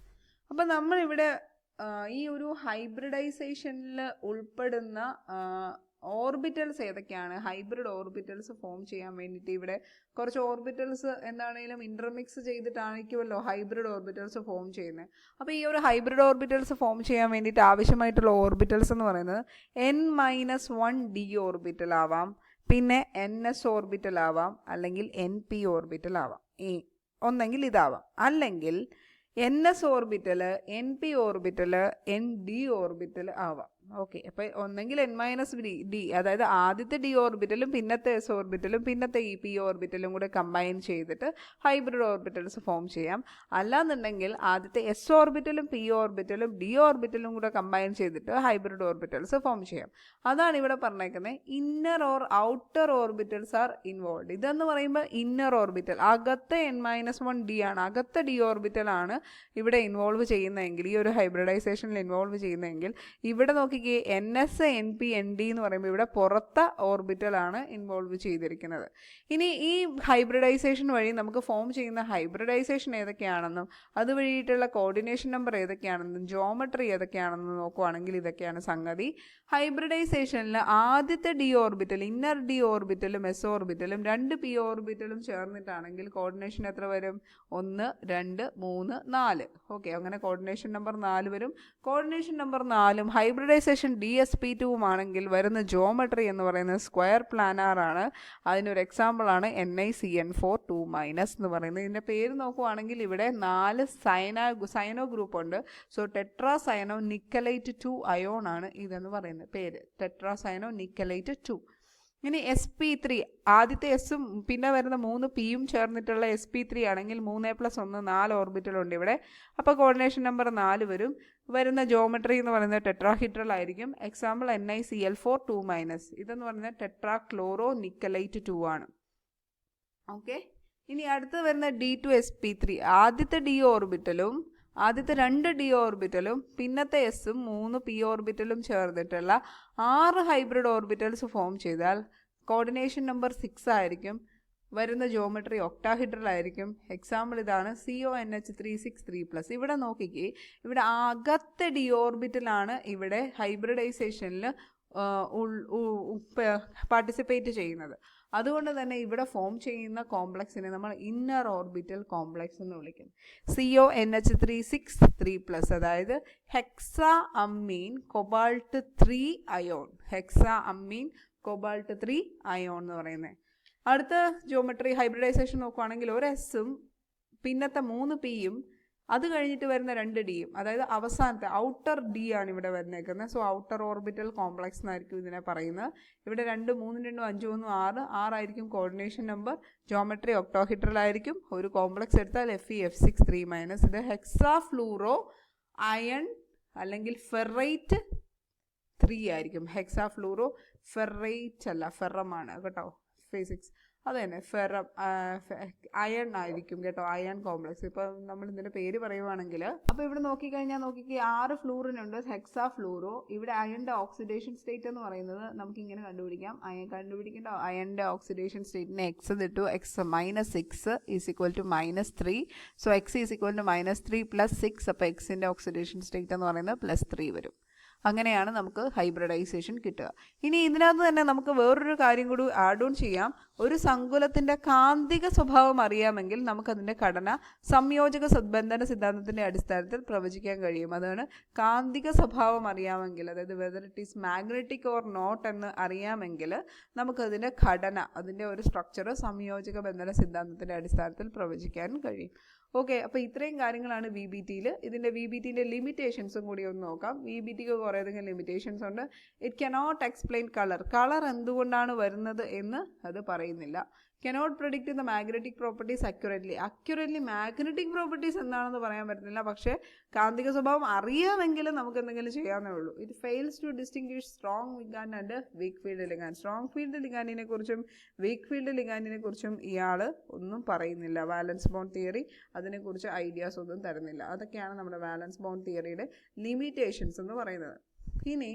അപ്പം നമ്മളിവിടെ ഈ ഒരു ഹൈബ്രിഡൈസേഷനിൽ ഉൾപ്പെടുന്ന ഓർബിറ്റൽസ് ഏതൊക്കെയാണ്? ഹൈബ്രിഡ് ഓർബിറ്റൽസ് ഫോം ചെയ്യാൻ വേണ്ടിയിട്ട് ഇവിടെ കുറച്ച് ഓർബിറ്റൽസ് എന്താണെങ്കിലും ഇന്റർമിക്സ് ചെയ്തിട്ടായിരിക്കുമല്ലോ ഹൈബ്രിഡ് ഓർബിറ്റൽസ് ഫോം ചെയ്യുന്നത്. അപ്പോൾ ഈ ഒരു ഹൈബ്രിഡ് ഓർബിറ്റൽസ് ഫോം ചെയ്യാൻ വേണ്ടിയിട്ട് ആവശ്യമായിട്ടുള്ള ഓർബിറ്റൽസ് എന്ന് പറയുന്നത് N-1d ഓർബിറ്റൽ ആവാം, പിന്നെ NS ഓർബിറ്റൽ ആവാം, അല്ലെങ്കിൽ NP ഓർബിറ്റൽ ആവാം. ഒന്നെങ്കിൽ ഇതാവാം, അല്ലെങ്കിൽ NS orbital, NP orbital, ND orbital ആവാം. ഓക്കെ, അപ്പോൾ ഒന്നെങ്കിൽ N-d, അതായത് ആദ്യത്തെ d ഓർബിറ്റലും പിന്നത്തെ S ഓർബിറ്റലും പിന്നത്തെ ഈ P ഓർബിറ്റലും കൂടെ കമ്പൈൻ ചെയ്തിട്ട് ഹൈബ്രിഡ് ഓർബിറ്റൽസ് ഫോം ചെയ്യാം. അല്ലാന്നുണ്ടെങ്കിൽ ആദ്യത്തെ S ഓർബിറ്റലും P ഓർബിറ്റലും D ഓർബിറ്റലും കൂടെ കമ്പൈൻ ചെയ്തിട്ട് ഹൈബ്രിഡ് ഓർബിറ്റൽസ് ഫോം ചെയ്യാം. അതാണ് ഇവിടെ പറഞ്ഞേക്കുന്നത്. Inner or outer orbitals are involve. ഇതെന്ന് പറയുമ്പോൾ ഇന്നർ ഓർബിറ്റൽ, അകത്തെ N-1d ആണ്, അകത്തെ d ഓർബിറ്റൽ ആണ് ഇവിടെ ഇൻവോൾവ് ചെയ്യുന്നതെങ്കിൽ, ഈ ഒരു ഹൈബ്രിഡൈസേഷനിൽ ഇൻവോൾവ് ചെയ്യുന്നതെങ്കിൽ ഇവിടെ നോക്കി NS, NP, ND എന്ന് പറയുമ്പോൾ ഇവിടെ പുറത്തെ ഓർബിറ്റലാണ് ഇൻവോൾവ് ചെയ്തിരിക്കുന്നത്. ഇനി ഈ ഹൈബ്രിഡൈസേഷൻ വഴി നമുക്ക് ഫോം ചെയ്യുന്ന ഹൈബ്രിഡൈസേഷൻ ഏതൊക്കെയാണെന്നും അത് വഴിയിട്ടുള്ള കോർഡിനേഷൻ നമ്പർ ഏതൊക്കെയാണെന്നും ജോമെട്രി ഏതൊക്കെയാണെന്നും നോക്കുവാണെങ്കിൽ ഇതൊക്കെയാണ് സംഗതി. ഹൈബ്രിഡൈസേഷനിൽ ആദ്യത്തെ d ഓർബിറ്റൽ, ഇന്നർ d ഓർബിറ്റലും S ഓർബിറ്റലും 2 P ഓർബിറ്റലും ചേർന്നിട്ടാണെങ്കിൽ കോർഡിനേഷൻ എത്ര വരും? 1, 2, 3, 4. ഓക്കെ, അങ്ങനെ കോർഡിനേഷൻ നമ്പർ 4 വരും. കോർഡിനേഷൻ നമ്പർ 4ഉം ഹൈബ്രിഡൈസേഷൻ DsP2 ആണെങ്കിൽ വരുന്ന ജോമെട്രി എന്ന് പറയുന്നത് സ്ക്വയർ പ്ലാനാർ ആണ്. അതിനൊരു എക്സാമ്പിളാണ് NiCN4 എന്ന് പറയുന്നത്. ഇതിൻ്റെ പേര് നോക്കുവാണെങ്കിൽ ഇവിടെ 4 സൈനോ ഗ്രൂപ്പ് ഉണ്ട്. സോ ടെട്രാസൈനോ നിക്കലൈറ്റ് 2 അയോൺ ആണ് ഇതെന്ന് പറയുന്നത് പേര്, ടെട്രാസൈനോ നിക്കലൈറ്റ് 2. ഇനി sp3, ആദ്യത്തെ എസും പിന്നെ വരുന്ന 3 പിയും ചേർന്നിട്ടുള്ള sp3 ആണെങ്കിൽ 3+1 4 ഓർബിറ്റൽ ഉണ്ട് ഇവിടെ. അപ്പോൾ കോർഡിനേഷൻ നമ്പർ 4 വരും. വരുന്ന ജോമെട്രി എന്ന് പറയുന്നത് ടെട്രാഹിഡ്രൽ ആയിരിക്കും. Example NiCl4 2-. ഇതെന്ന് പറയുന്നത് ടെട്രാ ക്ലോറോ നിക്കലൈറ്റ് 2 ആണ്. ഓക്കെ, ഇനി അടുത്ത് വരുന്ന D2sp3. ആദ്യത്തെ d ഓർബിറ്റലും ആദ്യത്തെ 2 d ഓർബിറ്റലും പിന്നത്തെ എസും 3 p ഓർബിറ്റലും ചേർന്നിട്ടുള്ള 6 ഹൈബ്രിഡ് ഓർബിറ്റൽസ് ഫോം ചെയ്താൽ കോർഡിനേഷൻ നമ്പർ 6 ആയിരിക്കും. വരുന്ന ജോമെട്രി ഒക്ടാഹിഡ്രൽ ആയിരിക്കും. എക്സാമ്പിൾ ഇതാണ് CONH363+. ഇവിടെ നോക്കിക്കേ, ഇവിടെ അകത്തെ ഡി ഓർബിറ്റലാണ് ഇവിടെ ഹൈബ്രിഡൈസേഷനിൽ പാർട്ടിസിപ്പേറ്റ് ചെയ്യുന്നത്. അതുകൊണ്ട് തന്നെ ഇവിടെ ഫോം ചെയ്യുന്ന കോംപ്ലക്സിനെ നമ്മൾ ഇന്നർ ഓർബിറ്റൽ കോംപ്ലക്സ് എന്ന് വിളിക്കും. CONH363+, അതായത് hexa ammine cobalt 3 ion. Hexa ammine cobalt 3 ion എന്ന് പറയുന്നത്. അടുത്ത ജോമെട്രി ഹൈബ്രിഡൈസേഷൻ നോക്കുവാണെങ്കിൽ ഒരു എസും പിന്നത്തെ 3 പിയും അത് കഴിഞ്ഞിട്ട് വരുന്ന 2 ഡിയും, അതായത് അവസാനത്തെ ഔട്ടർ ഡി ആണ് ഇവിടെ വന്നേക്കുന്നത്. സോ ഔട്ടർ ഓർബിറ്റൽ കോംപ്ലക്സ് എന്നായിരിക്കും ഇതിനെ പറയുന്നത്. ഇവിടെ 2 3 2 5 1 6 ആയിരിക്കും കോർഡിനേഷൻ നമ്പർ. ജോമെട്രി ഒക്ടോഹിഡ്രൽ ആയിരിക്കും. ഒരു കോംപ്ലക്സ് എടുത്താൽ FeF6 3-. ഇത് ഹെക്സാ ഫ്ലൂറോ അയൺ അല്ലെങ്കിൽ ഫെറൈറ്റ് 3 ആയിരിക്കും. ഹെക്സാ ഫ്ലൂറോ ഫെറൈറ്റ് അല്ല, ഫെറമാണ് കേട്ടോ. ഫിസിക്സ് അത് തന്നെ, ഫെറം അയൺ ആയിരിക്കും കേട്ടോ, അയൺ കോംപ്ലക്സ്. ഇപ്പം നമ്മൾ ഇതിൻ്റെ പേര് പറയുവാണെങ്കിൽ, അപ്പോൾ ഇവിടെ നോക്കിക്കഴിഞ്ഞാൽ 6 ഫ്ലൂറിനുണ്ട് ഹെക്സാ ഫ്ലൂറോ. ഇവിടെ അയണിൻ്റെ ഓക്സിഡേഷൻ സ്റ്റേറ്റ് എന്ന് പറയുന്നത് നമുക്ക് ഇങ്ങനെ കണ്ടുപിടിക്കാം. കണ്ടുപിടിക്കേണ്ട അയണിൻ്റെ ഓക്സിഡേഷൻ സ്റ്റേറ്റിന് എക്സ് ഇട്ടു. എക്സ് -6 =-3. So X -3 + 6. അപ്പോൾ എക്സിൻ്റെ ഓക്സിഡേഷൻ സ്റ്റേറ്റ് എന്ന് പറയുന്നത് +3 വരും. അങ്ങനെയാണ് നമുക്ക് ഹൈബ്രിഡൈസേഷൻ കിട്ടുക. ഇനി ഇതിനകത്ത് തന്നെ നമുക്ക് വേറൊരു കാര്യം കൂടി ആഡ് ഓൺ ചെയ്യാം. ഒരു സങ്കുലത്തിൻ്റെ കാന്തിക സ്വഭാവം അറിയാമെങ്കിൽ നമുക്കതിൻ്റെ ഘടന സംയോജക സദ്ബന്ധന സിദ്ധാന്തത്തിൻ്റെ അടിസ്ഥാനത്തിൽ പ്രവചിക്കാൻ കഴിയും. അതാണ് കാന്തിക സ്വഭാവം അറിയാമെങ്കിൽ, അതായത് whether it is magnetic or not എന്ന് അറിയാമെങ്കിൽ നമുക്കതിൻ്റെ ഘടന, അതിൻ്റെ ഒരു സ്ട്രക്ചർ സംയോജക ബന്ധന സിദ്ധാന്തത്തിൻ്റെ അടിസ്ഥാനത്തിൽ പ്രവചിക്കാൻ കഴിയും. ഓക്കെ, അപ്പോൾ ഇത്രയും കാര്യങ്ങളാണ് VBTയിൽ. ഇതിൻ്റെ VBTൻ്റെ ലിമിറ്റേഷൻസും കൂടി ഒന്ന് നോക്കാം. VBTക്ക് കുറേയധികം ലിമിറ്റേഷൻസ് ഉണ്ട്. ഇറ്റ് കനോട്ട് എക്സ്പ്ലെയിൻ കളർ എന്തുകൊണ്ടാണ് വരുന്നത് എന്ന് അത് പറയുന്നില്ല. Cannot predict the magnetic properties accurately magnetic properties എന്താണെന്ന് പറയാൻ പറ്റുന്നില്ല. പക്ഷേ കാന്തിക സ്വഭാവം അറിയാമെങ്കിൽ നമുക്ക് എന്തെങ്കിലും ചെയ്യാവുന്നേ ഉള്ളൂ. It fails to distinguish strong ligand and weak field ligand. Strong field ലിഗാൻഡിനെ കുറിച്ചും വീക്ക് ഫീൽഡ് ലിഗാൻഡിനെ കുറിച്ചും ഇയാൾ ഒന്നും പറയുന്നില്ല. വാലൻസ് ബോണ്ട് തിയറി അതിനെക്കുറിച്ച് ഐഡിയാസ് ഒന്നും തരുന്നില്ല. അതൊക്കെയാണ് നമ്മുടെ വാലൻസ് ബോണ്ട് തിയറിയുടെ ലിമിറ്റേഷൻസ് എന്ന് പറയുന്നത്. ഇനി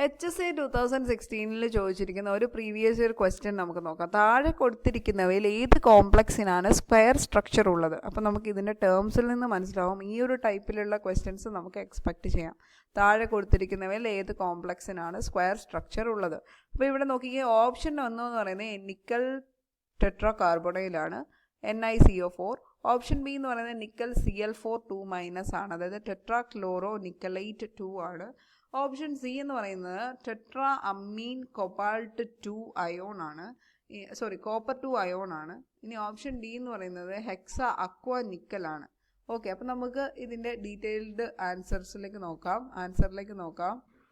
HSA 2016 ചോദിച്ചിരിക്കുന്ന ഒരു പ്രീവിയസ് ഇയർ ക്വസ്റ്റ്യൻ നമുക്ക് നോക്കാം. താഴെ കൊടുത്തിരിക്കുന്നവയിൽ ഏത് കോംപ്ലക്സിനാണ് സ്ക്വയർ സ്ട്രക്ചർ ഉള്ളത്? അപ്പോൾ നമുക്ക് ഇതിൻ്റെ ടേംസിൽ നിന്ന് മനസ്സിലാവും ഈ ഒരു ടൈപ്പിലുള്ള ക്വസ്റ്റ്യൻസ് നമുക്ക് എക്സ്പെക്റ്റ് ചെയ്യാം. താഴെ കൊടുത്തിരിക്കുന്നവയിൽ ഏത് കോംപ്ലക്സിനാണ് സ്ക്വയർ സ്ട്രക്ചർ ഉള്ളത്? അപ്പോൾ ഇവിടെ നോക്കിക്കേ, ഓപ്ഷൻ 1 എന്ന് പറയുന്നത് നിക്കൽ ടെട്രാ കാർബണൈലാണ്, NiCO4. ഓപ്ഷൻ ബി എന്ന് പറയുന്നത് നിക്കൽ Cl4 2- ആണ്, അതായത് ടെട്രാ ക്ലോറോ നിക്കലൈറ്റ് 2 ആണ്. ഓപ്ഷൻ സി എന്ന് പറയുന്നത് ടെട്രാ അമ്മീൻ കൊബാൾട്ട് 2 അയോൺ ആണ്, കോപ്പർ 2 അയോൺ ആണ്. ഇനി ഓപ്ഷൻ ഡി എന്ന് പറയുന്നത് ഹെക്സ അക്വ നിക്കലാണ്. ഓക്കെ, അപ്പം നമുക്ക് ഇതിൻ്റെ ഡീറ്റെയിൽഡ് ആൻസറിലേക്ക് നോക്കാം.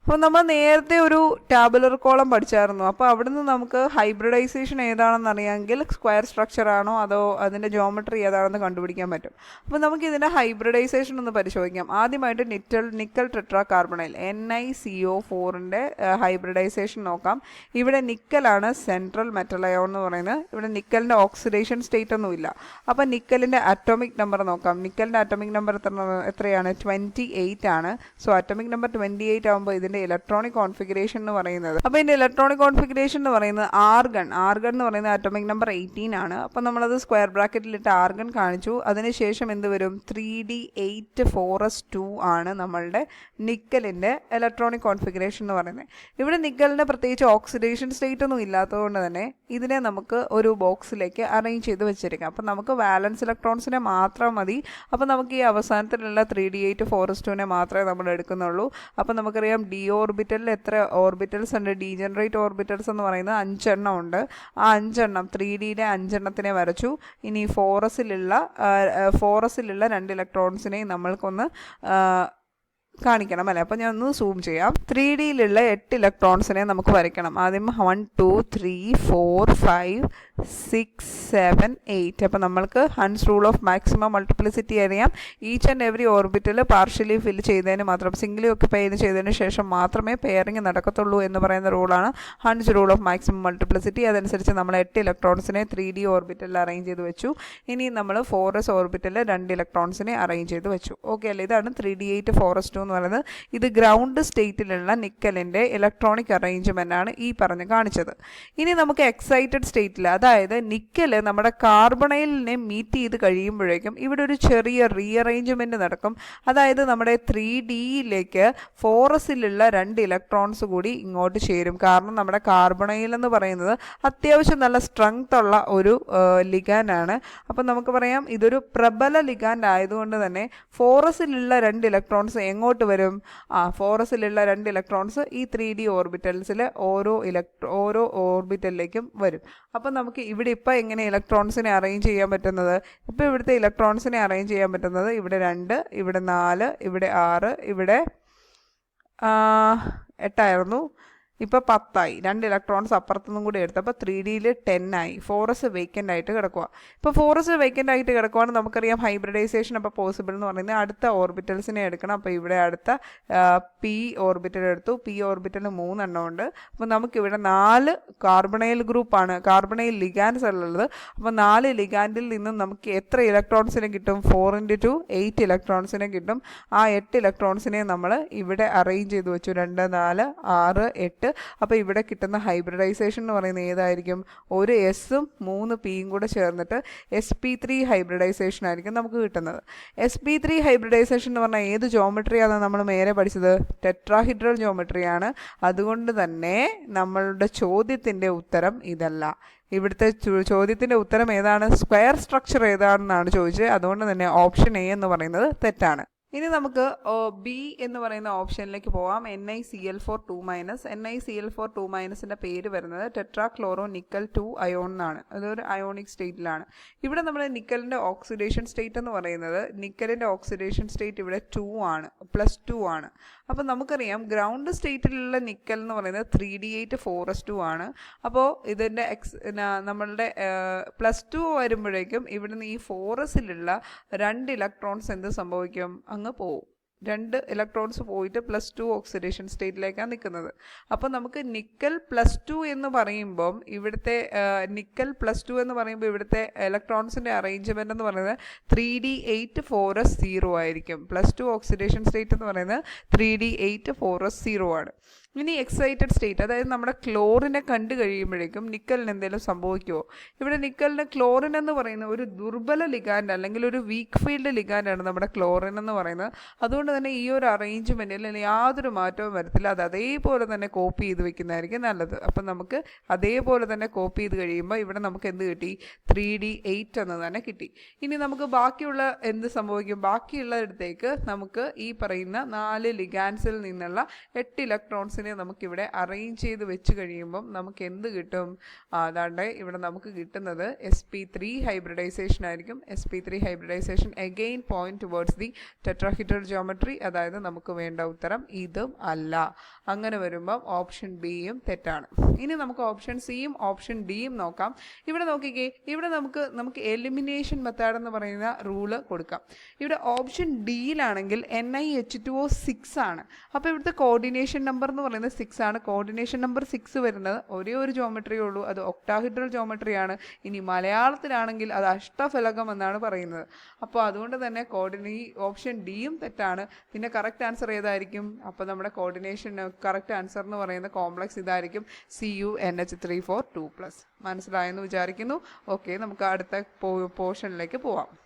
അപ്പോൾ നമ്മൾ നേരത്തെ ഒരു ടാബുലർ കോളം പഠിച്ചായിരുന്നു. അപ്പോൾ അവിടുന്ന് നമുക്ക് ഹൈബ്രിഡൈസേഷൻ ഏതാണെന്ന് അറിയാമെങ്കിൽ സ്ക്വയർ സ്ട്രക്ചർ ആണോ അതോ അതിൻ്റെ ജോമെട്രി ഏതാണെന്ന് കണ്ടുപിടിക്കാൻ പറ്റും. അപ്പോൾ നമുക്ക് ഇതിൻ്റെ ഹൈബ്രിഡൈസേഷൻ ഒന്ന് പരിശോധിക്കാം. ആദ്യമായിട്ട് നിക്കൽ ടെട്രാ കാർബണൈൽ NiCO4ൻ്റെ ഹൈബ്രിഡൈസേഷൻ നോക്കാം. ഇവിടെ നിക്കലാണ് സെൻട്രൽ മെറ്റൽ അയോൺ എന്ന് പറയുന്നത്. ഇവിടെ നിക്കലിൻ്റെ ഓക്സിഡേഷൻ സ്റ്റേറ്റ് ഒന്നുമില്ല. അപ്പോൾ നിക്കലിൻ്റെ അറ്റോമിക് നമ്പർ നോക്കാം. നിക്കലിൻ്റെ അറ്റോമിക് നമ്പർ എത്രയാണ്? 28 ആണ്. സോ അറ്റോമിക് നമ്പർ 28 ആകുമ്പോൾ ഇതിൻ്റെ ഇലക്ട്രോണിക് കോൺഫിഗറേഷൻ എന്ന് പറയുന്നത്, അപ്പോൾ ഇതിൻ്റെ ഇലക്ട്രോണിക് കോൺഫിഗറേഷൻ എന്ന് പറയുന്നത് ആർഗൺ എന്ന് പറയുന്നത് അറ്റോമിക് നമ്പർ 18 ആണ്. അപ്പോൾ നമ്മളത് സ്ക്വയർ ബ്രാക്കറ്റിലിട്ട് ആർഗൺ കാണിച്ചു. അതിനുശേഷം എന്ത് വരും? 3D8 4s2 ആണ് നമ്മളുടെ നിക്കലിൻ്റെ ഇലക്ട്രോണിക് കോൺഫിഗറേഷൻ എന്ന് പറയുന്നത്. ഇവിടെ നിക്കലിൻ്റെ പ്രത്യേകിച്ച് ഓക്സിഡേഷൻ സ്റ്റേറ്റ് ഒന്നും ഇല്ലാത്തതുകൊണ്ട് തന്നെ ഇതിനെ നമുക്ക് ഒരു ബോക്സിലേക്ക് അറേഞ്ച് ചെയ്ത് വെച്ചിരിക്കാം. അപ്പോൾ നമുക്ക് വാലൻസ് ഇലക്ട്രോൺസിനെ മാത്രം മതി. അപ്പോൾ നമുക്ക് ഈ അവസാനത്തിലുള്ള 3D8 4s2 മാത്രമേ നമ്മൾ എടുക്കുന്നുള്ളൂ. അപ്പോൾ നമുക്കറിയാം ഡി ഓർബിറ്റലിൽ എത്ര ഓർബിറ്റൽസ് ഉണ്ട്? ഡീജനറേറ്റ് ഓർബിറ്റൽസ് എന്ന് പറയുന്നത് 5 എണ്ണം ഉണ്ട്. ആ 5 എണ്ണം 3Dയുടെ 5 എണ്ണത്തിനെ വരച്ചു. ഇനി ഫോറസിലുള്ള 2 ഇലക്ട്രോൺസിനെയും നമ്മൾക്കൊന്ന് കാണിക്കണം അല്ലേ. അപ്പോൾ ഞാൻ ഒന്ന് സൂം ചെയ്യാം. 3Dയിലുള്ള 8 ഇലക്ട്രോൺസിനെ നമുക്ക് വരയ്ക്കണം. ആദ്യം 1 2 3 4 5 6 7 8. അപ്പോൾ നമ്മൾക്ക് Hund's rule of maximum multiplicity അറിയാം. Each and every orbital partially fill ചെയ്തതിന് മാത്രം, സിംഗിളി ഓക്യുപ്പൈ ചെയ്തതിന് ശേഷം മാത്രമേ പെയറിങ് നടക്കത്തുള്ളൂ എന്ന് പറയുന്ന റൂളാണ് Hund's rule of maximum multiplicity. അതനുസരിച്ച് നമ്മൾ 8 ഇലക്ട്രോൺസിനെ 3D ഓർബിറ്റലിൽ അറേഞ്ച് ചെയ്ത് വെച്ചു. ഇനി നമ്മൾ 4s ഓർബിറ്റലിൽ 2 ഇലക്ട്രോൺസിനെ അറേഞ്ച് ചെയ്ത് വെച്ചു. ഓക്കെ അല്ലേ. ഇതാണ് 3D8 4s2 എന്ന് പറയുന്നത്. ഇത് ഗ്രൗണ്ട് സ്റ്റേറ്റിലുള്ള നിക്കലിൻ്റെ ഇലക്ട്രോണിക് അറേഞ്ച്മെൻ്റ് ആണ് ഈ പറഞ്ഞ് കാണിച്ചത്. ഇനി നമുക്ക് എക്സൈറ്റഡ് സ്റ്റേറ്റിൽ, അതായത് നിക്കൽ നമ്മുടെ കാർബണൈലിനെ മീറ്റ് ചെയ്ത് കഴിയുമ്പോഴേക്കും ഇവിടെ ഒരു ചെറിയ റീഅറേഞ്ച്മെൻറ്റ് നടക്കും. അതായത് നമ്മുടെ 3Dയിലേക്ക് 4sലുള്ള 2 ഇലക്ട്രോൺസ് കൂടി ഇങ്ങോട്ട് ചേരും. കാരണം നമ്മുടെ കാർബണൈൽ എന്ന് പറയുന്നത് അത്യാവശ്യം നല്ല സ്ട്രെങ്ത് ഉള്ള ഒരു ലിഗാൻഡാണ്. അപ്പം നമുക്ക് പറയാം ഇതൊരു പ്രബല ലിഗാൻഡ് ആയതുകൊണ്ട് തന്നെ 4sലുള്ള 2 ഇലക്ട്രോൺസ് എങ്ങോട്ട് വരും? 4sലുള്ള 2 ഇലക്ട്രോൺസ് ഈ 3D ഓർബിറ്റൽസിൽ ഓരോ ഓർബിറ്റലിലേക്കും വരും. അപ്പം നമുക്ക് ഇവിടെ ഇപ്പോൾ എങ്ങനെ ഇലക്ട്രോൺസിനെ അറേഞ്ച് ചെയ്യാൻ പറ്റുന്നത്? ഇപ്പോൾ ഇവിടുത്തെ ഇലക്ട്രോൺസിനെ അറേഞ്ച് ചെയ്യാൻ പറ്റുന്നത് ഇവിടെ 2, ഇവിടെ 4, ഇവിടെ 6, ഇവിടെ 8 ആയിരുന്നു. ഇപ്പോൾ 10 ആയി. 2 ഇലക്ട്രോൺസ് അപ്പുറത്തുനിന്നും കൂടി എടുത്തപ്പോൾ 3Dയിൽ 10 ആയി. 4s വേക്കൻ്റ് ആയിട്ട് കിടക്കുക. ഇപ്പോൾ 4s വേക്കൻ്റ് ആയിട്ട് കിടക്കുവാണെങ്കിൽ നമുക്കറിയാം ഹൈബ്രിഡൈസേഷൻ അപ്പോൾ പോസിബിൾ എന്ന് പറയുന്നത് അടുത്ത ഓർബിറ്റൽസിനെ എടുക്കണം. അപ്പോൾ ഇവിടെ അടുത്ത P ഓർബിറ്റൽ എടുത്തു. P ഓർബിറ്റൽ 3 എണ്ണം ഉണ്ട്. അപ്പോൾ നമുക്കിവിടെ 4 കാർബണൈൽ ഗ്രൂപ്പാണ്, കാർബണൈൽ ലിഗാൻഡ്സ് ഉള്ളത്. അപ്പോൾ 4 ലിഗാൻഡിൽ നിന്നും നമുക്ക് എത്ര ഇലക്ട്രോൺസിനെ കിട്ടും? 4 × 2 8 ഇലക്ട്രോൺസിനെ കിട്ടും. ആ 8 ഇലക്ട്രോൺസിനെ നമ്മൾ ഇവിടെ അറേഞ്ച് ചെയ്ത് വെച്ചു. 2 4 6 8. അപ്പോൾ ഇവിടെ കിട്ടുന്ന ഹൈബ്രിഡൈസേഷൻ എന്ന് പറയുന്നത് ഏതായിരിക്കും? ഒരു എസും 3 പിയും കൂടെ ചേർന്നിട്ട് sp3 ഹൈബ്രിഡൈസേഷൻ ആയിരിക്കും നമുക്ക് കിട്ടുന്നത്. sp3 ഹൈബ്രിഡൈസേഷൻ എന്ന് പറഞ്ഞാൽ ഏത് ജോമെട്രിയാണ് നമ്മൾ നേരെ പഠിച്ചത്? ടെട്രാഹിഡ്രൽ ജോമെട്രിയാണ്. അതുകൊണ്ട് തന്നെ നമ്മളുടെ ചോദ്യത്തിൻ്റെ ഉത്തരം ഇതല്ല. ഇവിടുത്തെ ചോദ്യത്തിൻ്റെ ഉത്തരം ഏതാണ്? സ്ക്വയർ സ്ട്രക്ചർ ഏതാണെന്നാണ് ചോദിച്ചത്. അതുകൊണ്ട് തന്നെ ഓപ്ഷൻ എ എന്ന് പറയുന്നത് തെറ്റാണ്. ഇനി നമുക്ക് ബി എന്ന് പറയുന്ന ഓപ്ഷനിലേക്ക് പോവാം. NiCl4 NiCl4 പേര് വരുന്നത് ടെട്രാക്ലോറോ നിക്കൽ 2 അയോൺ എന്നാണ്. അതൊരു അയോണിക് സ്റ്റേറ്റിലാണ്. ഇവിടെ നമ്മുടെ നിക്കലിൻ്റെ ഓക്സിഡേഷൻ സ്റ്റേറ്റ് എന്ന് പറയുന്നത്, നിക്കലിൻ്റെ ഓക്സിഡേഷൻ സ്റ്റേറ്റ് ഇവിടെ 2 ആണ്, +2 ആണ്. അപ്പോൾ നമുക്കറിയാം ഗ്രൗണ്ട് സ്റ്റേറ്റിലുള്ള നിക്കൽ എന്ന് പറയുന്നത് 3D8 4s2 ആണ്. അപ്പോൾ ഇതിൻ്റെ നമ്മളുടെ +2 വരുമ്പോഴേക്കും ഇവിടുന്ന് ഈ 4sലുള്ള 2 ഇലക്ട്രോൺസ് എന്ത് സംഭവിക്കും? അങ്ങ് പോവും. 2 ഇലക്ട്രോൺസ് പോയിട്ട് +2 ഓക്സിഡേഷൻ സ്റ്റേറ്റിലേക്കാണ് നിൽക്കുന്നത്. അപ്പോൾ നമുക്ക് നിക്കൽ +2 എന്ന് പറയുമ്പം ഇവിടുത്തെ നിക്കൽ +2 എന്ന് പറയുമ്പോൾ ഇവിടുത്തെ ഇലക്ട്രോൺസിൻ്റെ അറേഞ്ച്മെൻ്റ് എന്ന് പറയുന്നത് 3D8 4s0 ആയിരിക്കും. +2 ഓക്സിഡേഷൻ സ്റ്റേറ്റ് എന്ന് പറയുന്നത് 3D8 4s0 ആണ്. ഇനി എക്സൈറ്റഡ് സ്റ്റേറ്റ്, അതായത് നമ്മുടെ ക്ലോറിനെ കണ്ടു കഴിയുമ്പോഴേക്കും നിക്കലിന് എന്തെങ്കിലും സംഭവിക്കുമോ? ഇവിടെ നിക്കലിന് ക്ലോറിൻ എന്ന് പറയുന്ന ഒരു ദുർബല ലിഗാൻഡ് അല്ലെങ്കിൽ ഒരു വീക്ക് ഫീൽഡ് ലിഗാൻഡാണ് നമ്മുടെ ക്ലോറിൻ എന്ന് പറയുന്നത്. അതുകൊണ്ട് തന്നെ ഈ ഒരു അറേഞ്ച്മെൻറ്റിൽ യാതൊരു മാറ്റവും വരത്തില്ല. അത് അതേപോലെ തന്നെ കോപ്പി ചെയ്ത് വെക്കുന്നതായിരിക്കും നല്ലത്. അപ്പം നമുക്ക് അതേപോലെ തന്നെ കോപ്പി ചെയ്ത് കഴിയുമ്പോൾ ഇവിടെ നമുക്ക് എന്ത് കിട്ടി? 3D8 എന്ന് തന്നെ കിട്ടി. ഇനി നമുക്ക് ബാക്കിയുള്ള എന്ത് സംഭവിക്കും? ബാക്കിയുള്ളയിടത്തേക്ക് നമുക്ക് ഈ പറയുന്ന 4 ലിഗാൻസിൽ നിന്നുള്ള 8 ഇലക്ട്രോൺസിനെ നമുക്കിവിടെ അറേഞ്ച് ചെയ്ത് വെച്ച് കഴിയുമ്പം നമുക്ക് എന്ത് കിട്ടും? അതാണ്ട് ഇവിടെ നമുക്ക് കിട്ടുന്നത് sp3 ഹൈബ്രിഡൈസേഷൻ ആയിരിക്കും. sp3 hybridisation again point towards the tetrahedral geometry. അതായത് നമുക്ക് വേണ്ട ഉത്തരം ഇതും അല്ല. അങ്ങനെ വരുമ്പം ഓപ്ഷൻ ബിയും തെറ്റാണ്. ഇനി നമുക്ക് ഓപ്ഷൻ സിയും ഓപ്ഷൻ ഡിയും നോക്കാം. ഇവിടെ നോക്കിക്കേ, ഇവിടെ നമുക്ക് എലിമിനേഷൻ മെത്തേഡ് എന്ന് പറയുന്ന റൂള് കൊടുക്കാം. ഇവിടെ ഓപ്ഷൻ ഡിയിലാണെങ്കിൽ NiH2O 6 ആണ്. അപ്പോൾ ഇവിടുത്തെ കോർഡിനേഷൻ നമ്പർ എന്ന് പറയുന്നത് 6 ആണ്. കോർഡിനേഷൻ നമ്പർ 6 വരുന്നത് ഒരേ ഒരു ജോമെട്രിയേ ഉള്ളൂ, അത് ഒക്ടാഹിഡ്രൽ ജോമെട്രിയാണ്. ഇനി മലയാളത്തിലാണെങ്കിൽ അത് അഷ്ടഫലകം എന്നാണ് പറയുന്നത്. അപ്പോൾ അതുകൊണ്ട് തന്നെ ഓപ്ഷൻ ഡിയും തെറ്റാണ്. പിന്നെ കറക്റ്റ് ആൻസർ ഏതായിരിക്കും? അപ്പോൾ നമ്മുടെ കോർഡിനേഷൻ കറക്റ്റ് ആൻസർ എന്ന് പറയുന്ന കോംപ്ലക്സ് ഇതായിരിക്കും, CuNH3 4 2+. മനസ്സിലായെന്ന് വിചാരിക്കുന്നു. ഓക്കെ, നമുക്ക് അടുത്ത പോർഷനിലേക്ക് പോവാം.